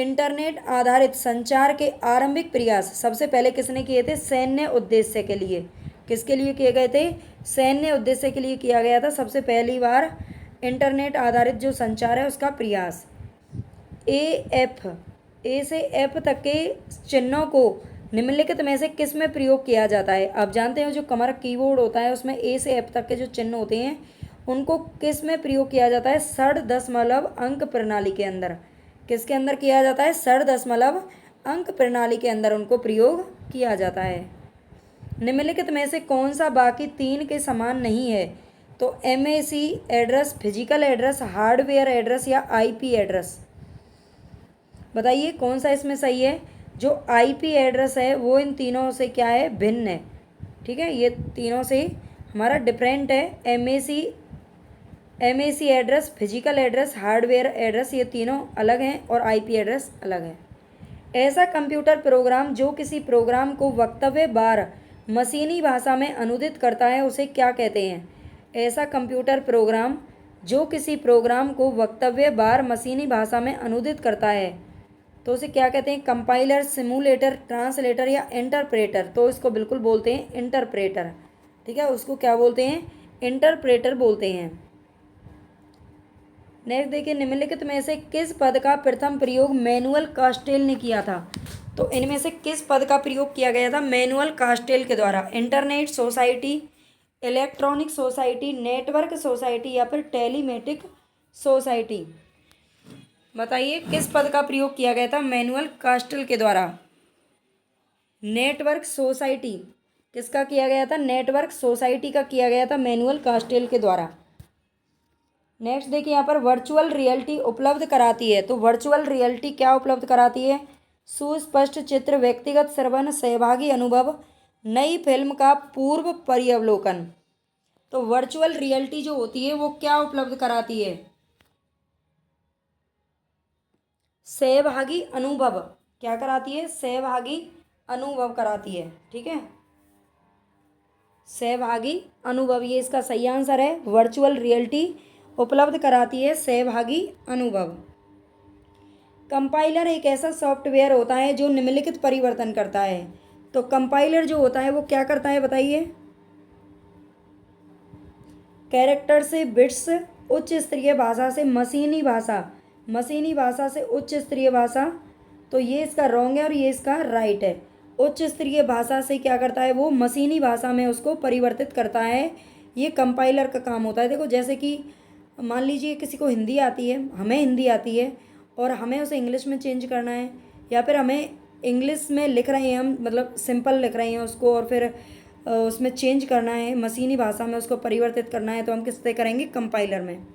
इंटरनेट आधारित संचार के आरंभिक प्रयास सबसे पहले किसने किए थे? सैन्य उद्देश्य के लिए। किसके लिए किए गए थे? सैन्य उद्देश्य के लिए किया गया था सबसे पहली बार इंटरनेट आधारित जो संचार है उसका प्रयास। ए से एफ तक के चिन्हों को निम्नलिखित में से किस में प्रयोग किया जाता है? आप जानते हो जो कमर कीबोर्ड होता है उसमें ए से एफ तक के जो चिन्ह होते हैं उनको किस में प्रयोग किया जाता है? षड दशमलव अंक प्रणाली के अंदर। किसके अंदर किया जाता है? षड दशमलव अंक प्रणाली के अंदर उनको प्रयोग किया जाता है। निम्नलिखित में से कौन सा बाकी तीन के समान नहीं है? तो MAC address, physical address, hardware address या आईपी एड्रेस। बताइए कौन सा इसमें सही है? जो आईपी एड्रेस है वो इन तीनों से क्या है? भिन्न है। ठीक है, ये तीनों से हमारा डिफरेंट है। MAC address, physical address, hardware address, ये तीनों अलग हैं और आईपी एड्रेस अलग है। ऐसा कंप्यूटर प्रोग्राम जो किसी प्रोग्राम को वक्तव्य बार मशीनी भाषा में अनुदित करता है उसे क्या कहते हैं? ऐसा कंप्यूटर प्रोग्राम जो किसी प्रोग्राम को वक्तव्य बार मशीनी भाषा में अनुदित करता है तो उसे क्या कहते हैं? कंपाइलर, सिमुलेटर, ट्रांसलेटर या इंटरप्रेटर। तो इसको बिल्कुल बोलते हैं इंटरप्रेटर। ठीक है, उसको क्या बोलते हैं? इंटरप्रेटर बोलते हैं। नेक्स्ट देखिए, निम्नलिखित में से किस पद का प्रथम प्रयोग मैनुअल कास्टेल ने किया था? तो इनमें से किस पद का प्रयोग किया गया था मैनुअल कास्टेल के द्वारा? Internet society, electronic society, network society या फिर टेलीमेटिक सोसाइटी। बताइए किस पद का प्रयोग किया गया था मैनुअल कास्टेल के द्वारा? Network society. किसका किया गया था? नेटवर्क सोसाइटी का किया गया था मैनुअल कास्टेल के द्वारा। नेक्स्ट देखिए, यहाँ पर वर्चुअल रियलिटी उपलब्ध कराती है। तो वर्चुअल रियलिटी क्या उपलब्ध कराती है? सुस्पष्ट चित्र, व्यक्तिगत श्रवण, सहभागी अनुभव, नई फिल्म का पूर्व पर्यावलोकन। तो वर्चुअल रियलिटी जो होती है वो क्या उपलब्ध कराती है? सहभागी अनुभव। क्या कराती है? सहभागी अनुभव कराती है। ठीक है, सहभागी अनुभव, ये इसका सही आंसर है। वर्चुअल रियलिटी उपलब्ध कराती है सहभागी अनुभव। कंपाइलर एक ऐसा सॉफ्टवेयर होता है जो निम्नलिखित परिवर्तन करता है। तो कंपाइलर जो होता है वो क्या करता है बताइए? कैरेक्टर से बिट्स, उच्च स्तरीय भाषा से मशीनी भाषा, मशीनी भाषा से उच्च स्तरीय भाषा। तो ये इसका रॉन्ग है और ये इसका राइट है। उच्च स्तरीय भाषा से क्या करता है? वो मशीनी भाषा में उसको परिवर्तित करता है। ये कंपाइलर का काम होता है। देखो जैसे कि मान लीजिए किसी को हिंदी आती है, हमें हिंदी आती है और हमें उसे इंग्लिश में चेंज करना है, या फिर हमें इंग्लिश में लिख रहे हैं हम, मतलब सिंपल लिख रहे हैं उसको और फिर उसमें चेंज करना है, मशीनी भाषा में उसको परिवर्तित करना है, तो हम किससे करेंगे? कंपाइलर में।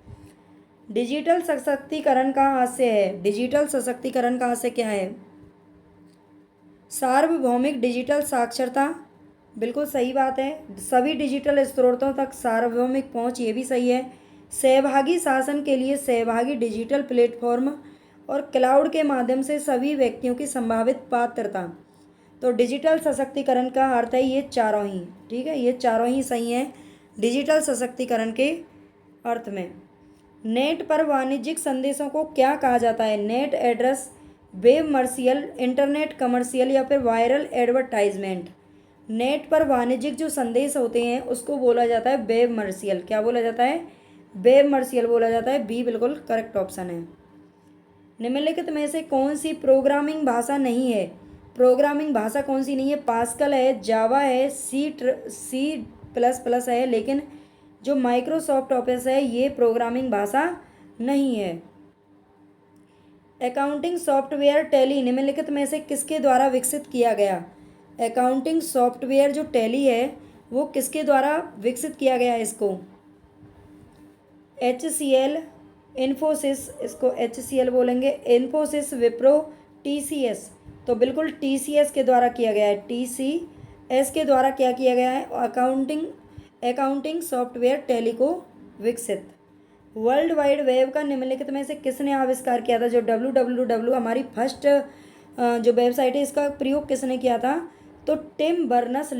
डिजिटल सशक्तिकरण का हास्य है। डिजिटल सशक्तिकरण का हास्य क्या है? सार्वभौमिक डिजिटल साक्षरता। बिल्कुल सही बात है। सभी डिजिटल स्रोतों तक सार्वभौमिक पहुंच, ये भी सही है। सहभागी शासन के लिए सहभागी डिजिटल प्लेटफॉर्म और क्लाउड के माध्यम से सभी व्यक्तियों की संभावित पात्रता। तो डिजिटल सशक्तिकरण का अर्थ है ये चारों ही। ठीक है, ये चारों ही सही हैं डिजिटल सशक्तिकरण के अर्थ में। नेट पर वाणिज्यिक संदेशों को क्या कहा जाता है? नेट एड्रेस, वेब मर्सियल, इंटरनेट कमर्शियल या फिर वायरल एडवर्टाइजमेंट। नेट पर वाणिज्यिक जो संदेश होते हैं उसको बोला जाता है वेब मर्सियल। क्या बोला जाता है? वेब मर्सियल बोला जाता है। बी बिल्कुल करेक्ट ऑप्शन है। निम्नलिखित में से कौन सी प्रोग्रामिंग भाषा नहीं है? प्रोग्रामिंग भाषा कौन सी नहीं है? पास्कल है, जावा है, C++ है, लेकिन जो माइक्रोसॉफ्ट ऑफिस है ये प्रोग्रामिंग भाषा नहीं है। अकाउंटिंग सॉफ्टवेयर टैली निम्नलिखित में से किसके द्वारा विकसित किया गया? अकाउंटिंग सॉफ्टवेयर जो टैली है वो किसके द्वारा विकसित किया गया? इसको HCL, इन्फोसिस, इसको HCL बोलेंगे, इन्फोसिस, विप्रो, TCS। तो बिल्कुल TCS के द्वारा किया गया है। TCS के द्वारा क्या किया गया है? अकाउंटिंग सॉफ्टवेयर टैली को विकसित। वर्ल्ड वाइड वेब का निम्नलिखित में से किसने आविष्कार किया था? जो www हमारी फर्स्ट जो वेबसाइट है इसका प्रयोग किसने किया था? तो टिम बर्नर्स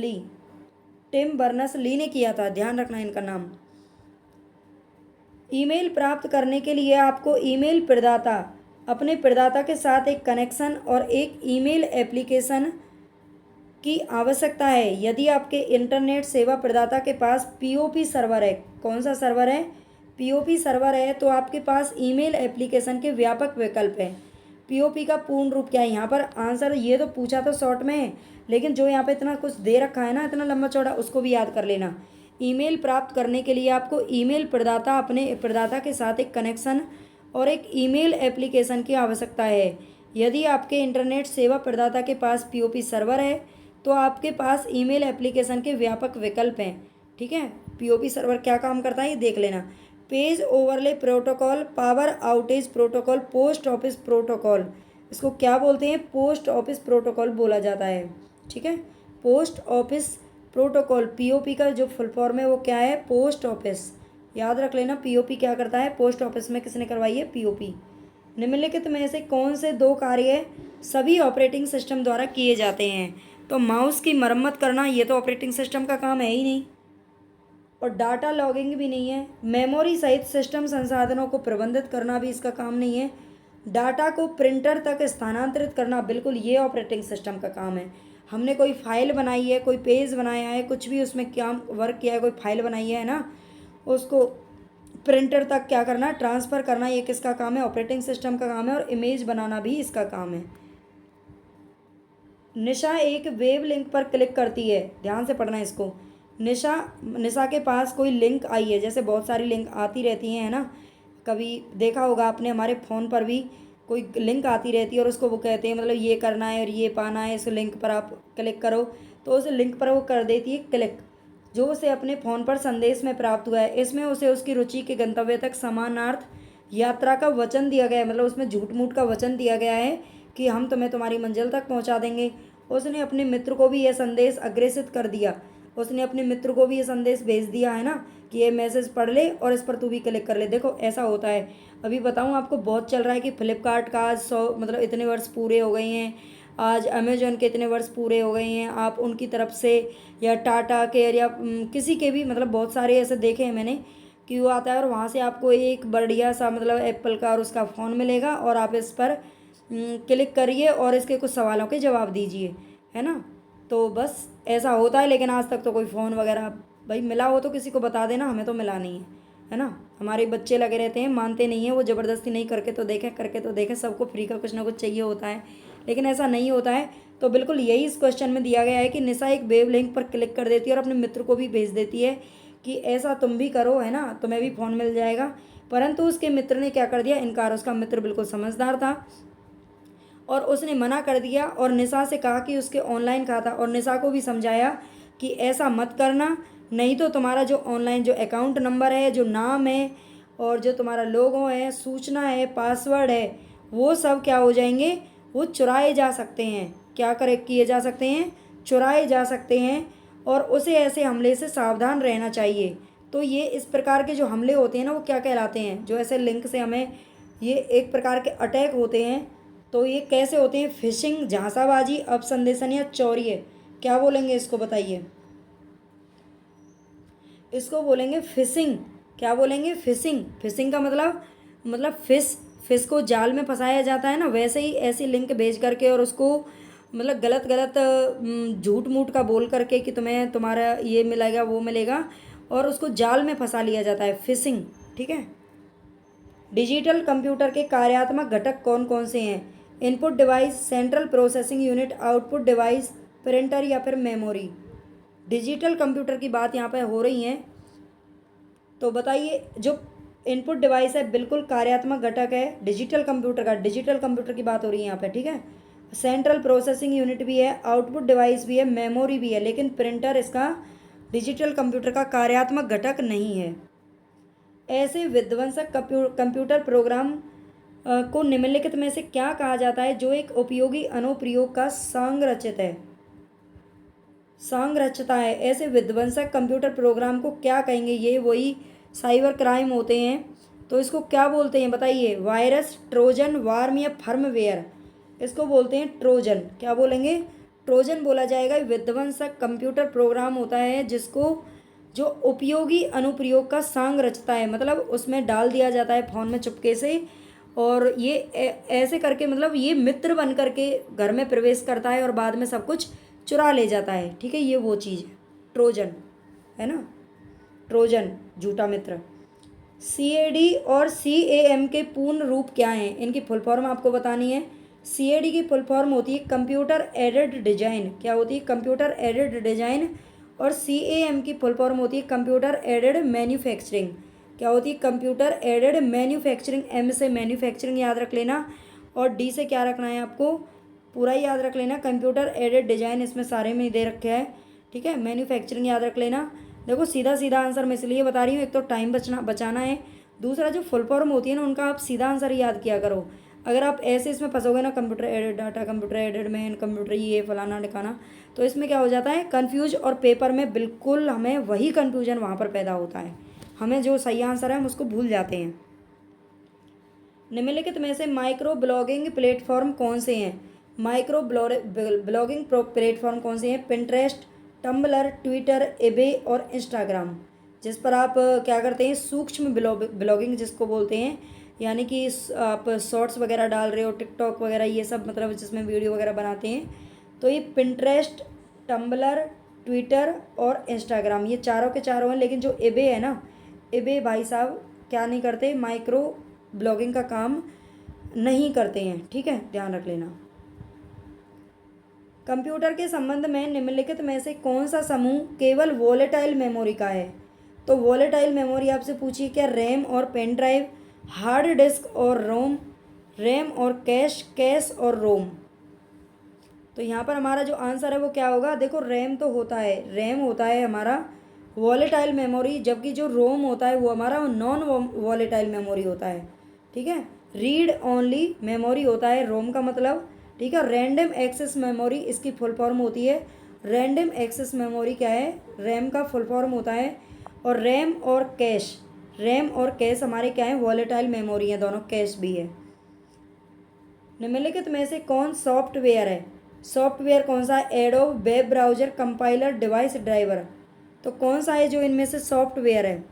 ली ने किया था। ध्यान रखना इनका नाम। ईमेल प्राप्त करने के लिए आपको ईमेल प्रदाता अपने प्रदाता के साथ एक कनेक्शन और एक ईमेल एप्लीकेशन की आवश्यकता है। यदि आपके इंटरनेट सेवा प्रदाता के पास पीओपी सर्वर है, कौन सा सर्वर है, पीओपी सर्वर है, तो आपके पास ईमेल एप्लीकेशन के व्यापक विकल्प हैं। पीओपी का पूर्ण रूप क्या है, यहाँ पर आंसर ये तो पूछा तो शॉर्ट में है, लेकिन जो यहाँ पे इतना कुछ दे रखा है ना, इतना लंबा चौड़ा, उसको भी याद कर लेना। ईमेल प्राप्त करने के लिए आपको ईमेल प्रदाता अपने प्रदाता के साथ एक कनेक्शन और एक ईमेल एप्लीकेशन की आवश्यकता है। यदि आपके इंटरनेट सेवा प्रदाता के पास पीओपी सर्वर है तो आपके पास ईमेल एप्लीकेशन के व्यापक विकल्प हैं। ठीक है, पीओपी सर्वर क्या काम करता है ये देख लेना। Page overlay protocol, power outage protocol, post office protocol, इसको क्या बोलते हैं, पोस्ट ऑफिस प्रोटोकॉल बोला जाता है। ठीक है, पोस्ट ऑफिस प्रोटोकॉल, पीओपी का जो फुल फॉर्म है वो क्या है, पोस्ट ऑफिस। याद रख लेना, पीओपी क्या करता है, पोस्ट ऑफिस में किसने करवाई है, पीओपी। निम्नलिखित में से कौन से दो कार्य सभी ऑपरेटिंग सिस्टम द्वारा किए जाते हैं, तो माउस की मरम्मत करना ये तो ऑपरेटिंग सिस्टम का काम है ही नहीं, और डाटा लॉगिंग भी नहीं है। मेमोरी सहित सिस्टम संसाधनों को प्रबंधित करना भी इसका काम नहीं है। डाटा को प्रिंटर तक स्थानांतरित करना बिल्कुल ये ऑपरेटिंग सिस्टम का काम है। हमने कोई फाइल बनाई है, कोई पेज बनाया है, कुछ भी उसमें क्या वर्क किया है, कोई फाइल बनाई है ना, उसको प्रिंटर तक क्या करना, ट्रांसफ़र करना, ये किसका काम है, ऑपरेटिंग सिस्टम का काम है। और इमेज बनाना भी इसका काम है। निशा एक वेब लिंक पर क्लिक करती है, ध्यान से पढ़ना इसको। निशा के पास कोई लिंक आई है, जैसे बहुत सारी लिंक आती रहती हैं, है ना, कभी देखा होगा आपने, हमारे फ़ोन पर भी कोई लिंक आती रहती है और उसको वो कहते हैं मतलब ये करना है और ये पाना है, इस लिंक पर आप क्लिक करो, तो उस लिंक पर वो कर देती है क्लिक, जो उसे अपने फ़ोन पर संदेश में प्राप्त हुआ है। इसमें उसे उसकी रुचि के गंतव्य तक समानार्थ यात्रा का वचन दिया गया है, मतलब उसमें झूठ मूठ का वचन दिया गया है कि हम तुम्हें तुम्हारी मंजिल तक पहुंचा देंगे। उसने अपने मित्र को भी यह संदेश अग्रेसित कर दिया, उसने अपने मित्र को भी ये संदेश भेज दिया है ना कि ये मैसेज पढ़ ले और इस पर तू भी क्लिक कर ले। देखो ऐसा होता है, अभी बताऊँ आपको, बहुत चल रहा है कि फ्लिपकार्ट का आज 100 मतलब इतने वर्ष पूरे हो गए हैं, आज अमेजोन के इतने वर्ष पूरे हो गए हैं, आप उनकी तरफ से या टाटा के या किसी के भी, मतलब बहुत सारे ऐसे देखे हैं मैंने कि वो आता है और वहाँ से आपको एक बढ़िया सा मतलब एप्पल का और उसका फ़ोन मिलेगा और आप इस पर क्लिक करिए और इसके कुछ सवालों के जवाब दीजिए, है ना। तो बस ऐसा होता है, लेकिन आज तक तो कोई फ़ोन वगैरह भाई मिला हो तो किसी को बता देना, हमें तो मिला नहीं है ना। हमारे बच्चे लगे रहते हैं, मानते नहीं हैं, वो ज़बरदस्ती नहीं, करके तो देखें, सबको फ्री का कुछ ना कुछ चाहिए होता है, लेकिन ऐसा नहीं होता है। तो बिल्कुल यही इस क्वेश्चन में दिया गया है कि निशा एक वेब लिंक पर क्लिक कर देती है और अपने मित्र को भी भेज देती है कि ऐसा तुम भी करो, है ना, तुम्हें भी फ़ोन मिल जाएगा। परंतु उसके मित्र ने क्या कर दिया, इनकार। उसका मित्र बिल्कुल समझदार था और उसने मना कर दिया और निशा से कहा कि उसके ऑनलाइन खाता, और निशा को भी समझाया कि ऐसा मत करना, नहीं तो तुम्हारा जो ऑनलाइन जो अकाउंट नंबर है, जो नाम है और जो तुम्हारा लोगो है, सूचना है, पासवर्ड है, वो सब क्या हो जाएंगे, वो चुराए जा सकते हैं। क्या करे किए जा सकते हैं, चुराए जा सकते हैं, और उसे ऐसे हमले से सावधान रहना चाहिए। तो ये इस प्रकार के जो हमले होते हैं ना, वो क्या कहलाते हैं, जो ऐसे लिंक से हमें ये एक प्रकार के अटैक होते हैं, तो ये कैसे होते हैं, फिशिंग, झांसाबाजी, अपसंदेशन या चौर्य, क्या बोलेंगे इसको बताइए, इसको बोलेंगे फिशिंग। क्या बोलेंगे, फिशिंग। फिशिंग का मतलब फिश को जाल में फंसाया जाता है ना, वैसे ही ऐसी लिंक भेज करके और उसको मतलब गलत झूठ मूठ का बोल करके कि तुम्हें तुम्हारा ये मिलेगा वो मिलेगा, और उसको जाल में फंसा लिया जाता है, फिशिंग। ठीक है। डिजिटल कंप्यूटर के कार्यात्मक घटक कौन कौन से हैं, input device, central processing unit, output device, printer या फिर मेमोरी। डिजिटल कंप्यूटर की बात यहाँ पर हो रही है, तो बताइए जो इनपुट डिवाइस है बिल्कुल कार्यात्मक घटक है डिजिटल कंप्यूटर का, डिजिटल कंप्यूटर की बात हो रही है यहाँ पे। ठीक है, सेंट्रल प्रोसेसिंग यूनिट भी है, आउटपुट डिवाइस भी है, मेमोरी भी है, लेकिन प्रिंटर इसका डिजिटल कंप्यूटर का कार्यात्मक घटक नहीं है। ऐसे विध्वंसक कंप्यूटर प्रोग्राम को निम्नलिखित में से क्या कहा जाता है जो एक उपयोगी अनुप्रयोग का संरचित है, संरचता है। ऐसे विध्वंसक कंप्यूटर प्रोग्राम को क्या कहेंगे, ये वही साइबर क्राइम होते हैं, तो इसको क्या बोलते हैं बताइए, वायरस, ट्रोजन, वार्म या फर्मवेयर, इसको बोलते हैं ट्रोजन। क्या बोलेंगे, ट्रोजन बोला जाएगा। विध्वंसक कंप्यूटर प्रोग्राम होता है जिसको जो उपयोगी अनुप्रयोग का संग रचता है, मतलब उसमें डाल दिया जाता है फ़ोन में चुपके से, और ये ऐसे करके मतलब ये मित्र बन करके घर में प्रवेश करता है और बाद में सब कुछ चुरा ले जाता है। ठीक है, ये वो चीज़ है ट्रोजन, है ना, ट्रोजन झूठा मित्र। CAD और CAM के पूर्ण रूप क्या हैं, इनकी फुल फॉर्म आपको बतानी है। CAD की फुल फॉर्म होती है कंप्यूटर एडेड डिजाइन, क्या होती है, कंप्यूटर एडेड डिजाइन। और CAM की फुल फॉर्म होती है कंप्यूटर एडेड मैन्युफैक्चरिंग, क्या होती है, कंप्यूटर एडेड मैन्युफैक्चरिंग। M से मैन्युफैक्चरिंग याद रख लेना और D से क्या रखना है आपको, पूरा याद रख लेना, कंप्यूटर एडेड डिजाइन इसमें सारे में दे रखे हैं। ठीक है, मैन्युफैक्चरिंग याद रख लेना। देखो सीधा सीधा आंसर मैं इसलिए बता रही हूँ, एक तो टाइम बचाना है, दूसरा जो फुल फॉर्म होती है ना उनका आप सीधा आंसर याद किया करो। अगर आप ऐसे इसमें फंसोगे ना, computer aided data, computer aided man, computer ये फलाना ठिकाना, तो इसमें क्या हो जाता है कन्फ्यूज, और पेपर में बिल्कुल हमें वही कन्फ्यूजन वहाँ पर पैदा होता है, हमें जो सही आंसर है हम उसको भूल जाते हैं। निम्नलिखित में से माइक्रो ब्लॉगिंग प्लेटफॉर्म कौन से हैं, माइक्रो ब्लॉगिंग प्लेटफॉर्म कौन से हैं, पिंटरेस्ट, टम्बलर, ट्विटर, एबे और इंस्टाग्राम, जिस पर आप क्या करते हैं सूक्ष्म ब्लॉगिंग जिसको बोलते हैं, यानी कि आप शॉर्ट्स वगैरह डाल रहे हो, टिकटॉक वगैरह ये सब, मतलब जिसमें वीडियो वगैरह बनाते हैं, तो ये पिंटरेस्ट, टम्बलर, ट्विटर और इंस्टाग्राम, ये चारों के चारों हैं। लेकिन जो एबे है ना, एबे भाई साहब क्या नहीं करते, माइक्रो ब्लॉगिंग का काम नहीं करते हैं। ठीक है, ध्यान रख लेना। कंप्यूटर के संबंध में निम्नलिखित में से कौन सा समूह केवल वोलेटाइल मेमोरी का है, तो वोलेटाइल मेमोरी आपसे पूछी क्या, रैम और पेन ड्राइव, हार्ड डिस्क और रोम, रैम और कैश, कैश और रोम। तो यहाँ पर हमारा जो आंसर है वो क्या होगा, देखो रैम तो होता है, रैम होता है हमारा वॉलेटाइल मेमोरी, जबकि जो रोम होता है वो हमारा नॉन वॉलेटाइल मेमोरी होता है। ठीक है, रीड ओनली मेमोरी होता है रोम का मतलब। ठीक है, रैंडम एक्सेस मेमोरी इसकी फुल फॉर्म होती है, रैंडम एक्सेस मेमोरी क्या है, रैम का फुल फॉर्म होता है। और रैम और कैश, रैम और कैश हमारे क्या है, वॉलेटाइल मेमोरी है, दोनों कैश भी है। निम्नलिखित में से कौन सॉफ्टवेयर है, सॉफ्टवेयर कौन सा, adobe, web browser, compiler, device driver, तो कौन सा है जो इनमें से सॉफ्टवेयर है,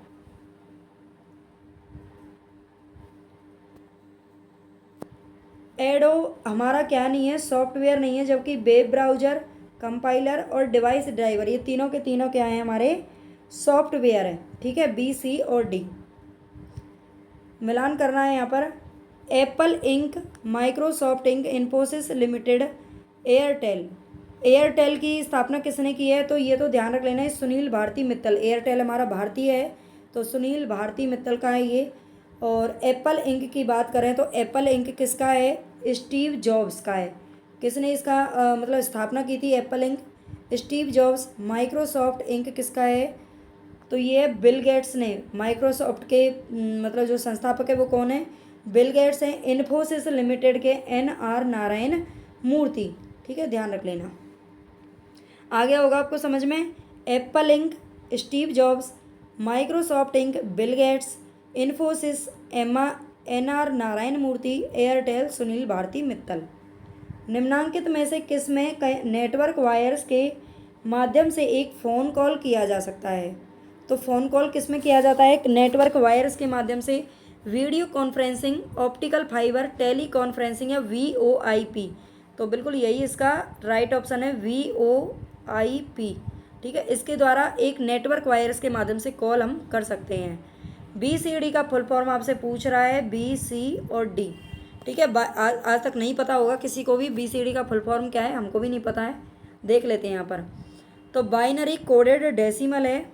एडो हमारा क्या नहीं है, सॉफ्टवेयर नहीं है, जबकि वेब ब्राउजर, कंपाइलर और डिवाइस ड्राइवर ये तीनों के तीनों क्या हैं, हमारे सॉफ्टवेयर है। ठीक है, B, C और D मिलान करना है यहाँ पर। Apple Inc, Microsoft Inc, Infosys limited, Airtel, Airtel की स्थापना किसने की है, तो ये तो ध्यान रख लेना है सुनील भारती मित्तल, एयरटेल हमारा भारतीय है तो सुनील भारती मित्तल का है ये। और एप्पल इंक की बात करें तो एप्पल इंक किसका है, स्टीव जॉब्स का है। किसने इसका मतलब स्थापना की थी Apple Inc, Steve Jobs. Microsoft Inc किसका है, तो ये बिल गेट्स ने, माइक्रोसॉफ्ट के मतलब जो संस्थापक है वो कौन है, बिल गेट्स हैं। इन्फोसिस लिमिटेड के NR नारायण मूर्ति। ठीक है, ध्यान रख लेना, आ गया होगा आपको समझ में। Apple Inc Steve Jobs, Microsoft Inc Bill Gates, Infosys NR Narayana Murthy, Airtel Sunil Bharti Mittal. निम्नांकित में से किस में नेटवर्क वायर्स के माध्यम से एक फ़ोन कॉल किया जा सकता है, तो फ़ोन कॉल किस में किया जाता है, नेटवर्क वायर्स के माध्यम से, video conferencing, optical fibre, teleconferencing या VoIP, तो बिल्कुल यही इसका राइट ऑप्शन है VoIP। ठीक है, इसके द्वारा एक नेटवर्क वायरस के माध्यम से कॉल हम कर सकते हैं। BCD का फुल फॉर्म आपसे पूछ रहा है, B, C और D। ठीक है, आज तक नहीं पता होगा किसी को भी BCD का फुल फॉर्म क्या है, हमको भी नहीं पता है, देख लेते हैं यहाँ पर। तो बाइनरी कोडेड डेसिमल है,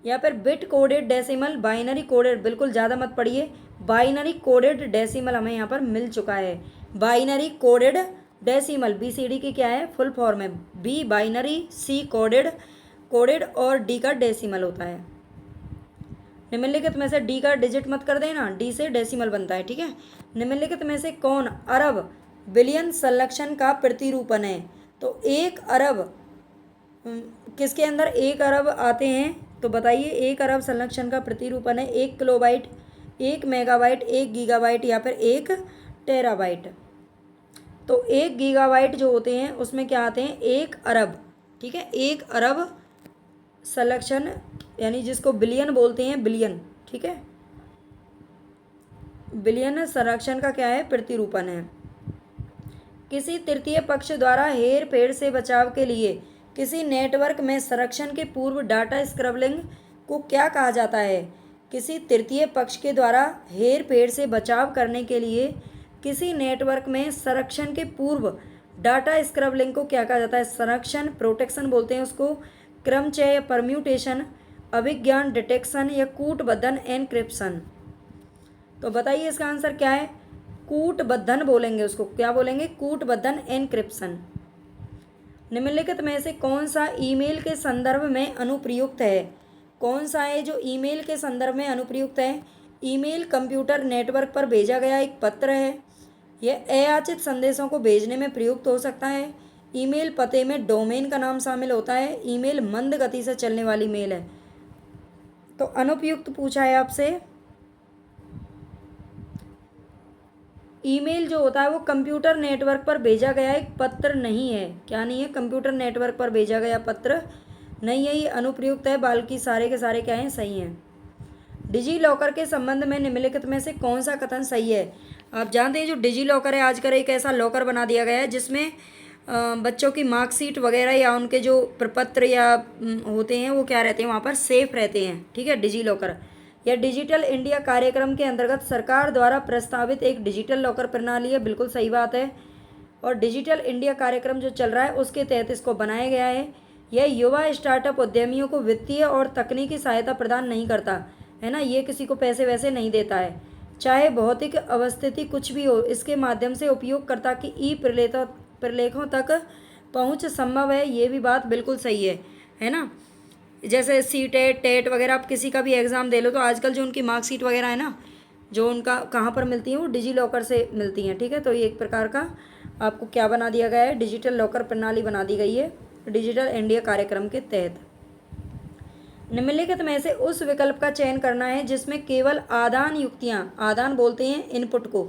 यहाँ पर bit coded decimal, binary coded, बिल्कुल ज़्यादा मत पढ़िए, बाइनरी कोडेड डेसिमल हमें यहाँ पर मिल चुका है। बाइनरी कोडेड डेसिमल BCD की क्या है, फुल फॉर्म है, B binary, C coded, coded और D का डेसिमल होता है। निम्नलिखित में से D का डिजिट मत कर देना, D से डेसिमल बनता है। ठीक है, निम्नलिखित में से कौन अरब बिलियन संरक्षण का प्रतिरूपण है, तो 1 अरब किसके अंदर 1 अरब आते हैं, तो बताइए 1 अरब संरक्षण का प्रतिरूपण है 1 किलोबाइट, 1 मेगाबाइट, 1 गीगाबाइट या फिर 1 टेराबाइट। तो 1 गीगाबाइट जो होते हैं उसमें क्या आते हैं, 1 अरब। ठीक है, 1 अरब संरक्षण यानी जिसको बिलियन बोलते हैं, बिलियन। ठीक है, बिलियन संरक्षण का क्या है? प्रतिरूपण है। किसी तृतीय पक्ष द्वारा हेर फेर से बचाव के लिए किसी नेटवर्क में संरक्षण के पूर्व डाटा स्क्रैम्बलिंग को क्या कहा जाता है? किसी तृतीय पक्ष के द्वारा हेर फेर से बचाव करने के लिए किसी नेटवर्क में संरक्षण के पूर्व डाटा स्क्रैम्बलिंग को क्या कहा जाता है? संरक्षण, प्रोटेक्शन बोलते हैं उसको, क्रमचय या परम्यूटेशन, अभिज्ञान डिटेक्शन या कूटबद्धन एनक्रिप्शन। तो बताइए इसका आंसर क्या है? कूटबद्धन बोलेंगे उसको। क्या बोलेंगे? कूटबद्धन एनक्रिप्शन। निम्नलिखित में से कौन सा ईमेल के संदर्भ में अनुप्रयुक्त है? कौन सा है जो ईमेल के संदर्भ में अनुप्रयुक्त है? ईमेल कंप्यूटर नेटवर्क पर भेजा गया एक पत्र है। यह अयाचित संदेशों को भेजने में प्रयुक्त हो सकता है। ईमेल पते में डोमेन का नाम शामिल होता है। ईमेल मंद गति से चलने वाली मेल है। तो अनुपयुक्त पूछा है आपसे। ईमेल जो होता है वो कंप्यूटर नेटवर्क पर भेजा गया एक पत्र नहीं है। क्या नहीं है? कंप्यूटर नेटवर्क पर भेजा गया पत्र नहीं है, ये अनुप्रयुक्त है। बाकी सारे के सारे क्या हैं? सही हैं। डिजी लॉकर के संबंध में निम्नलिखित में से कौन सा कथन सही है? आप जानते हैं जो डिजी लॉकर है आजकल एक ऐसा लॉकर बना दिया गया है जिसमें बच्चों की मार्कशीट वगैरह या उनके जो प्रपत्र या होते हैं वो क्या रहते हैं, वहाँ पर सेफ रहते हैं। ठीक है, डिजी लॉकर। यह डिजिटल इंडिया कार्यक्रम के अंतर्गत सरकार द्वारा प्रस्तावित एक डिजिटल लॉकर प्रणाली है। बिल्कुल सही बात है। और डिजिटल इंडिया कार्यक्रम जो चल रहा है उसके तहत इसको बनाया गया है। यह युवा स्टार्टअप उद्यमियों को वित्तीय और तकनीकी सहायता प्रदान नहीं करता है ना, ये किसी को पैसे वैसे नहीं देता है। चाहे भौतिक अवस्थिति कुछ भी हो, इसके माध्यम से उपयोगकर्ता की ई प्रलेखों तक पहुँच संभव है। ये भी बात बिल्कुल सही है ना। जैसे सीटेट, टेट वगैरह आप किसी का भी एग्ज़ाम दे लो तो आजकल जो उनकी मार्कशीट वगैरह है ना, जो उनका कहाँ पर मिलती है, वो डिजी लॉकर से मिलती हैं। ठीक है, तो ये एक प्रकार का आपको क्या बना दिया गया है? डिजिटल लॉकर प्रणाली बना दी गई है डिजिटल इंडिया कार्यक्रम के तहत। निम्नलिखित में से उस विकल्प का चयन करना है जिसमें केवल आदान युक्तियाँ, आदान बोलते हैं इनपुट को,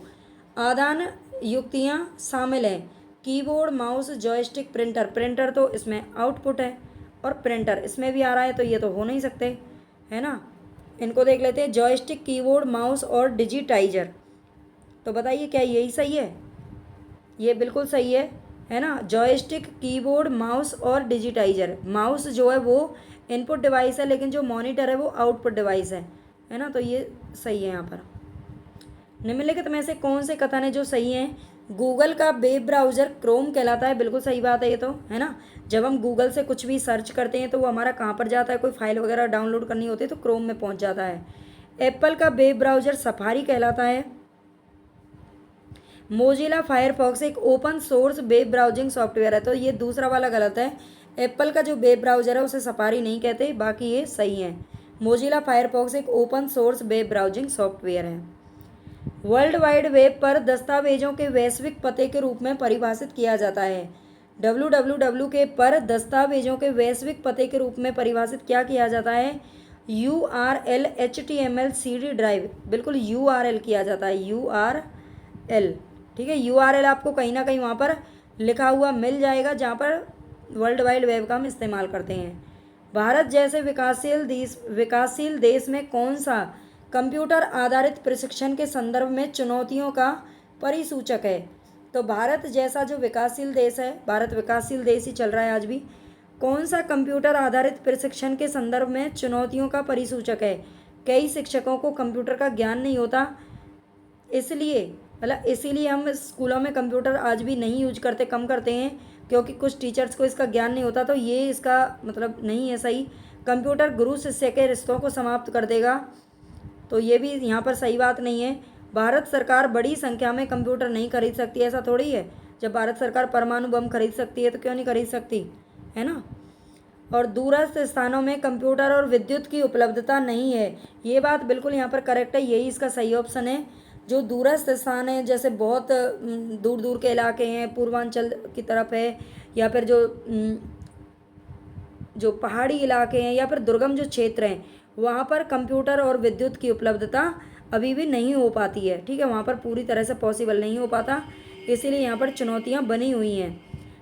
आदान युक्तियाँ शामिल हैं। Keyboard, mouse, joystick, printer. Printer तो इसमें आउटपुट है और प्रिंटर इसमें भी आ रहा है, तो ये तो हो नहीं सकते, है ना। इनको देख लेते हैं। जॉयस्टिक, कीबोर्ड, माउस और डिजिटाइजर। तो बताइए क्या यही सही है? ये बिल्कुल सही है ना। जॉयस्टिक, कीबोर्ड, माउस और डिजिटाइजर। माउस जो है वो इनपुट डिवाइस है, लेकिन जो मॉनिटर है वो आउटपुट डिवाइस है ना। तो ये सही है यहाँ पर। निम्नलिखित में से कौन से कथन है जो सही हैं? गूगल का वेब ब्राउज़र क्रोम कहलाता है। बिल्कुल सही बात है ये तो, है ना। जब हम गूगल से कुछ भी सर्च करते हैं तो वो हमारा कहाँ पर जाता है? कोई फाइल वगैरह डाउनलोड करनी होती है तो क्रोम में पहुँच जाता है। एप्पल का वेब ब्राउज़र सफारी कहलाता है। मोजिला फायरफॉक्स एक open source web browsing software है। तो ये दूसरा वाला गलत है। एप्पल का जो वेब ब्राउज़र है उसे सफारी नहीं कहते, बाकी ये सही है। मोजिला फायरफॉक्स एक open source web browsing software है। वर्ल्ड वाइड वेब पर दस्तावेजों के वैश्विक पते के रूप में परिभाषित किया जाता है। www के पर दस्तावेजों के वैश्विक पते के रूप में परिभाषित क्या किया जाता है? URL, HTML, CD drive. बिल्कुल URL किया जाता है, URL। ठीक है, URL आपको कहीं ना कहीं वहाँ पर लिखा हुआ मिल जाएगा जहाँ पर वर्ल्ड वाइड वेब का हम इस्तेमाल करते हैं। भारत जैसे विकासशील देश में कौन सा कंप्यूटर आधारित प्रशिक्षण के संदर्भ में चुनौतियों का परिसूचक है? तो भारत जैसा जो विकासशील देश है, भारत विकासशील देश ही चल रहा है आज भी, कौन सा कंप्यूटर आधारित प्रशिक्षण के संदर्भ में चुनौतियों का परिसूचक है? कई शिक्षकों को कंप्यूटर का ज्ञान नहीं होता, इसीलिए हम स्कूलों में कंप्यूटर आज भी नहीं यूज करते, कम करते हैं, क्योंकि कुछ टीचर्स को इसका ज्ञान नहीं होता। तो ये इसका मतलब नहीं है सही। कंप्यूटर गुरु शिष्य के रिश्तों को समाप्त कर देगा, तो ये भी यहाँ पर सही बात नहीं है। भारत सरकार बड़ी संख्या में कंप्यूटर नहीं खरीद सकती, ऐसा थोड़ी है। जब भारत सरकार परमाणु बम खरीद सकती है तो क्यों नहीं खरीद सकती, है ना। और दूरस्थ स्थानों में कंप्यूटर और विद्युत की उपलब्धता नहीं है, ये बात बिल्कुल यहाँ पर करेक्ट है, यही इसका सही ऑप्शन है। जो दूरस्थ स्थान है, जैसे बहुत दूर दूर के इलाके हैं, पूर्वांचल की तरफ है, या फिर जो पहाड़ी इलाके हैं या फिर दुर्गम जो क्षेत्र हैं, वहाँ पर कंप्यूटर और विद्युत की उपलब्धता अभी भी नहीं हो पाती है। ठीक है, वहाँ पर पूरी तरह से पॉसिबल नहीं हो पाता, इसीलिए यहाँ पर चुनौतियाँ बनी हुई हैं।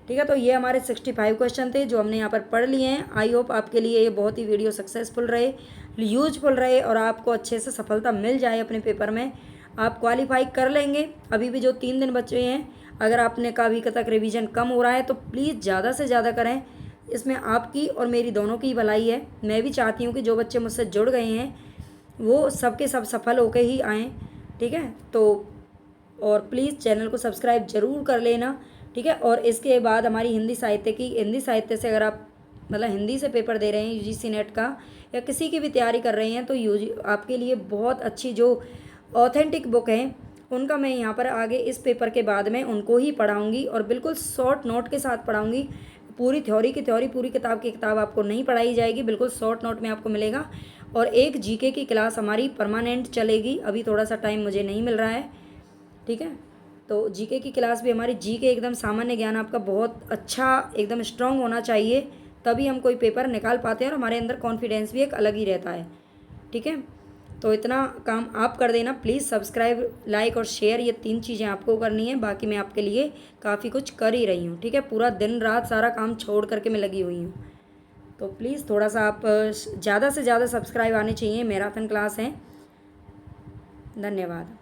ठीक है, तो ये हमारे 65 क्वेश्चन थे जो हमने यहाँ पर पढ़ लिए हैं। आई होप आपके लिए ये बहुत ही वीडियो सक्सेसफुल रहे, यूजफुल रहे और आपको अच्छे से सफलता मिल जाए अपने पेपर में। आप क्वालिफाई कर लेंगे। अभी भी जो 3 दिन बचे हैं, अगर आपने का अभी तक रिवीजन कम हो रहा है तो प्लीज़ ज़्यादा से ज़्यादा करें। इसमें आपकी और मेरी दोनों की भलाई है। मैं भी चाहती हूँ कि जो बच्चे मुझसे जुड़ गए हैं वो सब के सब सफल होकर ही आएँ, ठीक है। तो और प्लीज़ चैनल को सब्सक्राइब ज़रूर कर लेना, ठीक है। और इसके बाद हमारी हिंदी साहित्य से अगर आप मतलब हिंदी से पेपर दे रहे हैं यूजीसी नेट का या किसी की भी तैयारी कर रहे हैं तो यूजी आपके लिए बहुत अच्छी जो ऑथेंटिक बुक हैं उनका मैं यहाँ पर आगे इस पेपर के बाद में उनको ही पढ़ाऊँगी और बिल्कुल शॉर्ट नोट के साथ पढ़ाऊँगी। पूरी थ्योरी की थ्योरी, पूरी किताब की किताब आपको नहीं पढ़ाई जाएगी, बिल्कुल शॉर्ट नोट में आपको मिलेगा। और एक जीके की क्लास हमारी परमानेंट चलेगी। अभी थोड़ा सा टाइम मुझे नहीं मिल रहा है, ठीक है। तो जीके की क्लास भी हमारी, जीके एकदम सामान्य ज्ञान आपका बहुत अच्छा एकदम स्ट्रांग होना चाहिए, तभी हम कोई पेपर निकाल पाते हैं और हमारे अंदर कॉन्फिडेंस भी एक अलग ही रहता है, ठीक है। तो इतना काम आप कर देना प्लीज़, सब्सक्राइब, लाइक और शेयर, ये 3 चीज़ें आपको करनी है। बाकी मैं आपके लिए काफ़ी कुछ कर ही रही हूँ, ठीक है। पूरा दिन रात सारा काम छोड़ करके मैं लगी हुई हूँ। तो प्लीज़ थोड़ा सा आप ज़्यादा से ज़्यादा सब्सक्राइब आने चाहिए। मैराथन क्लास है। धन्यवाद।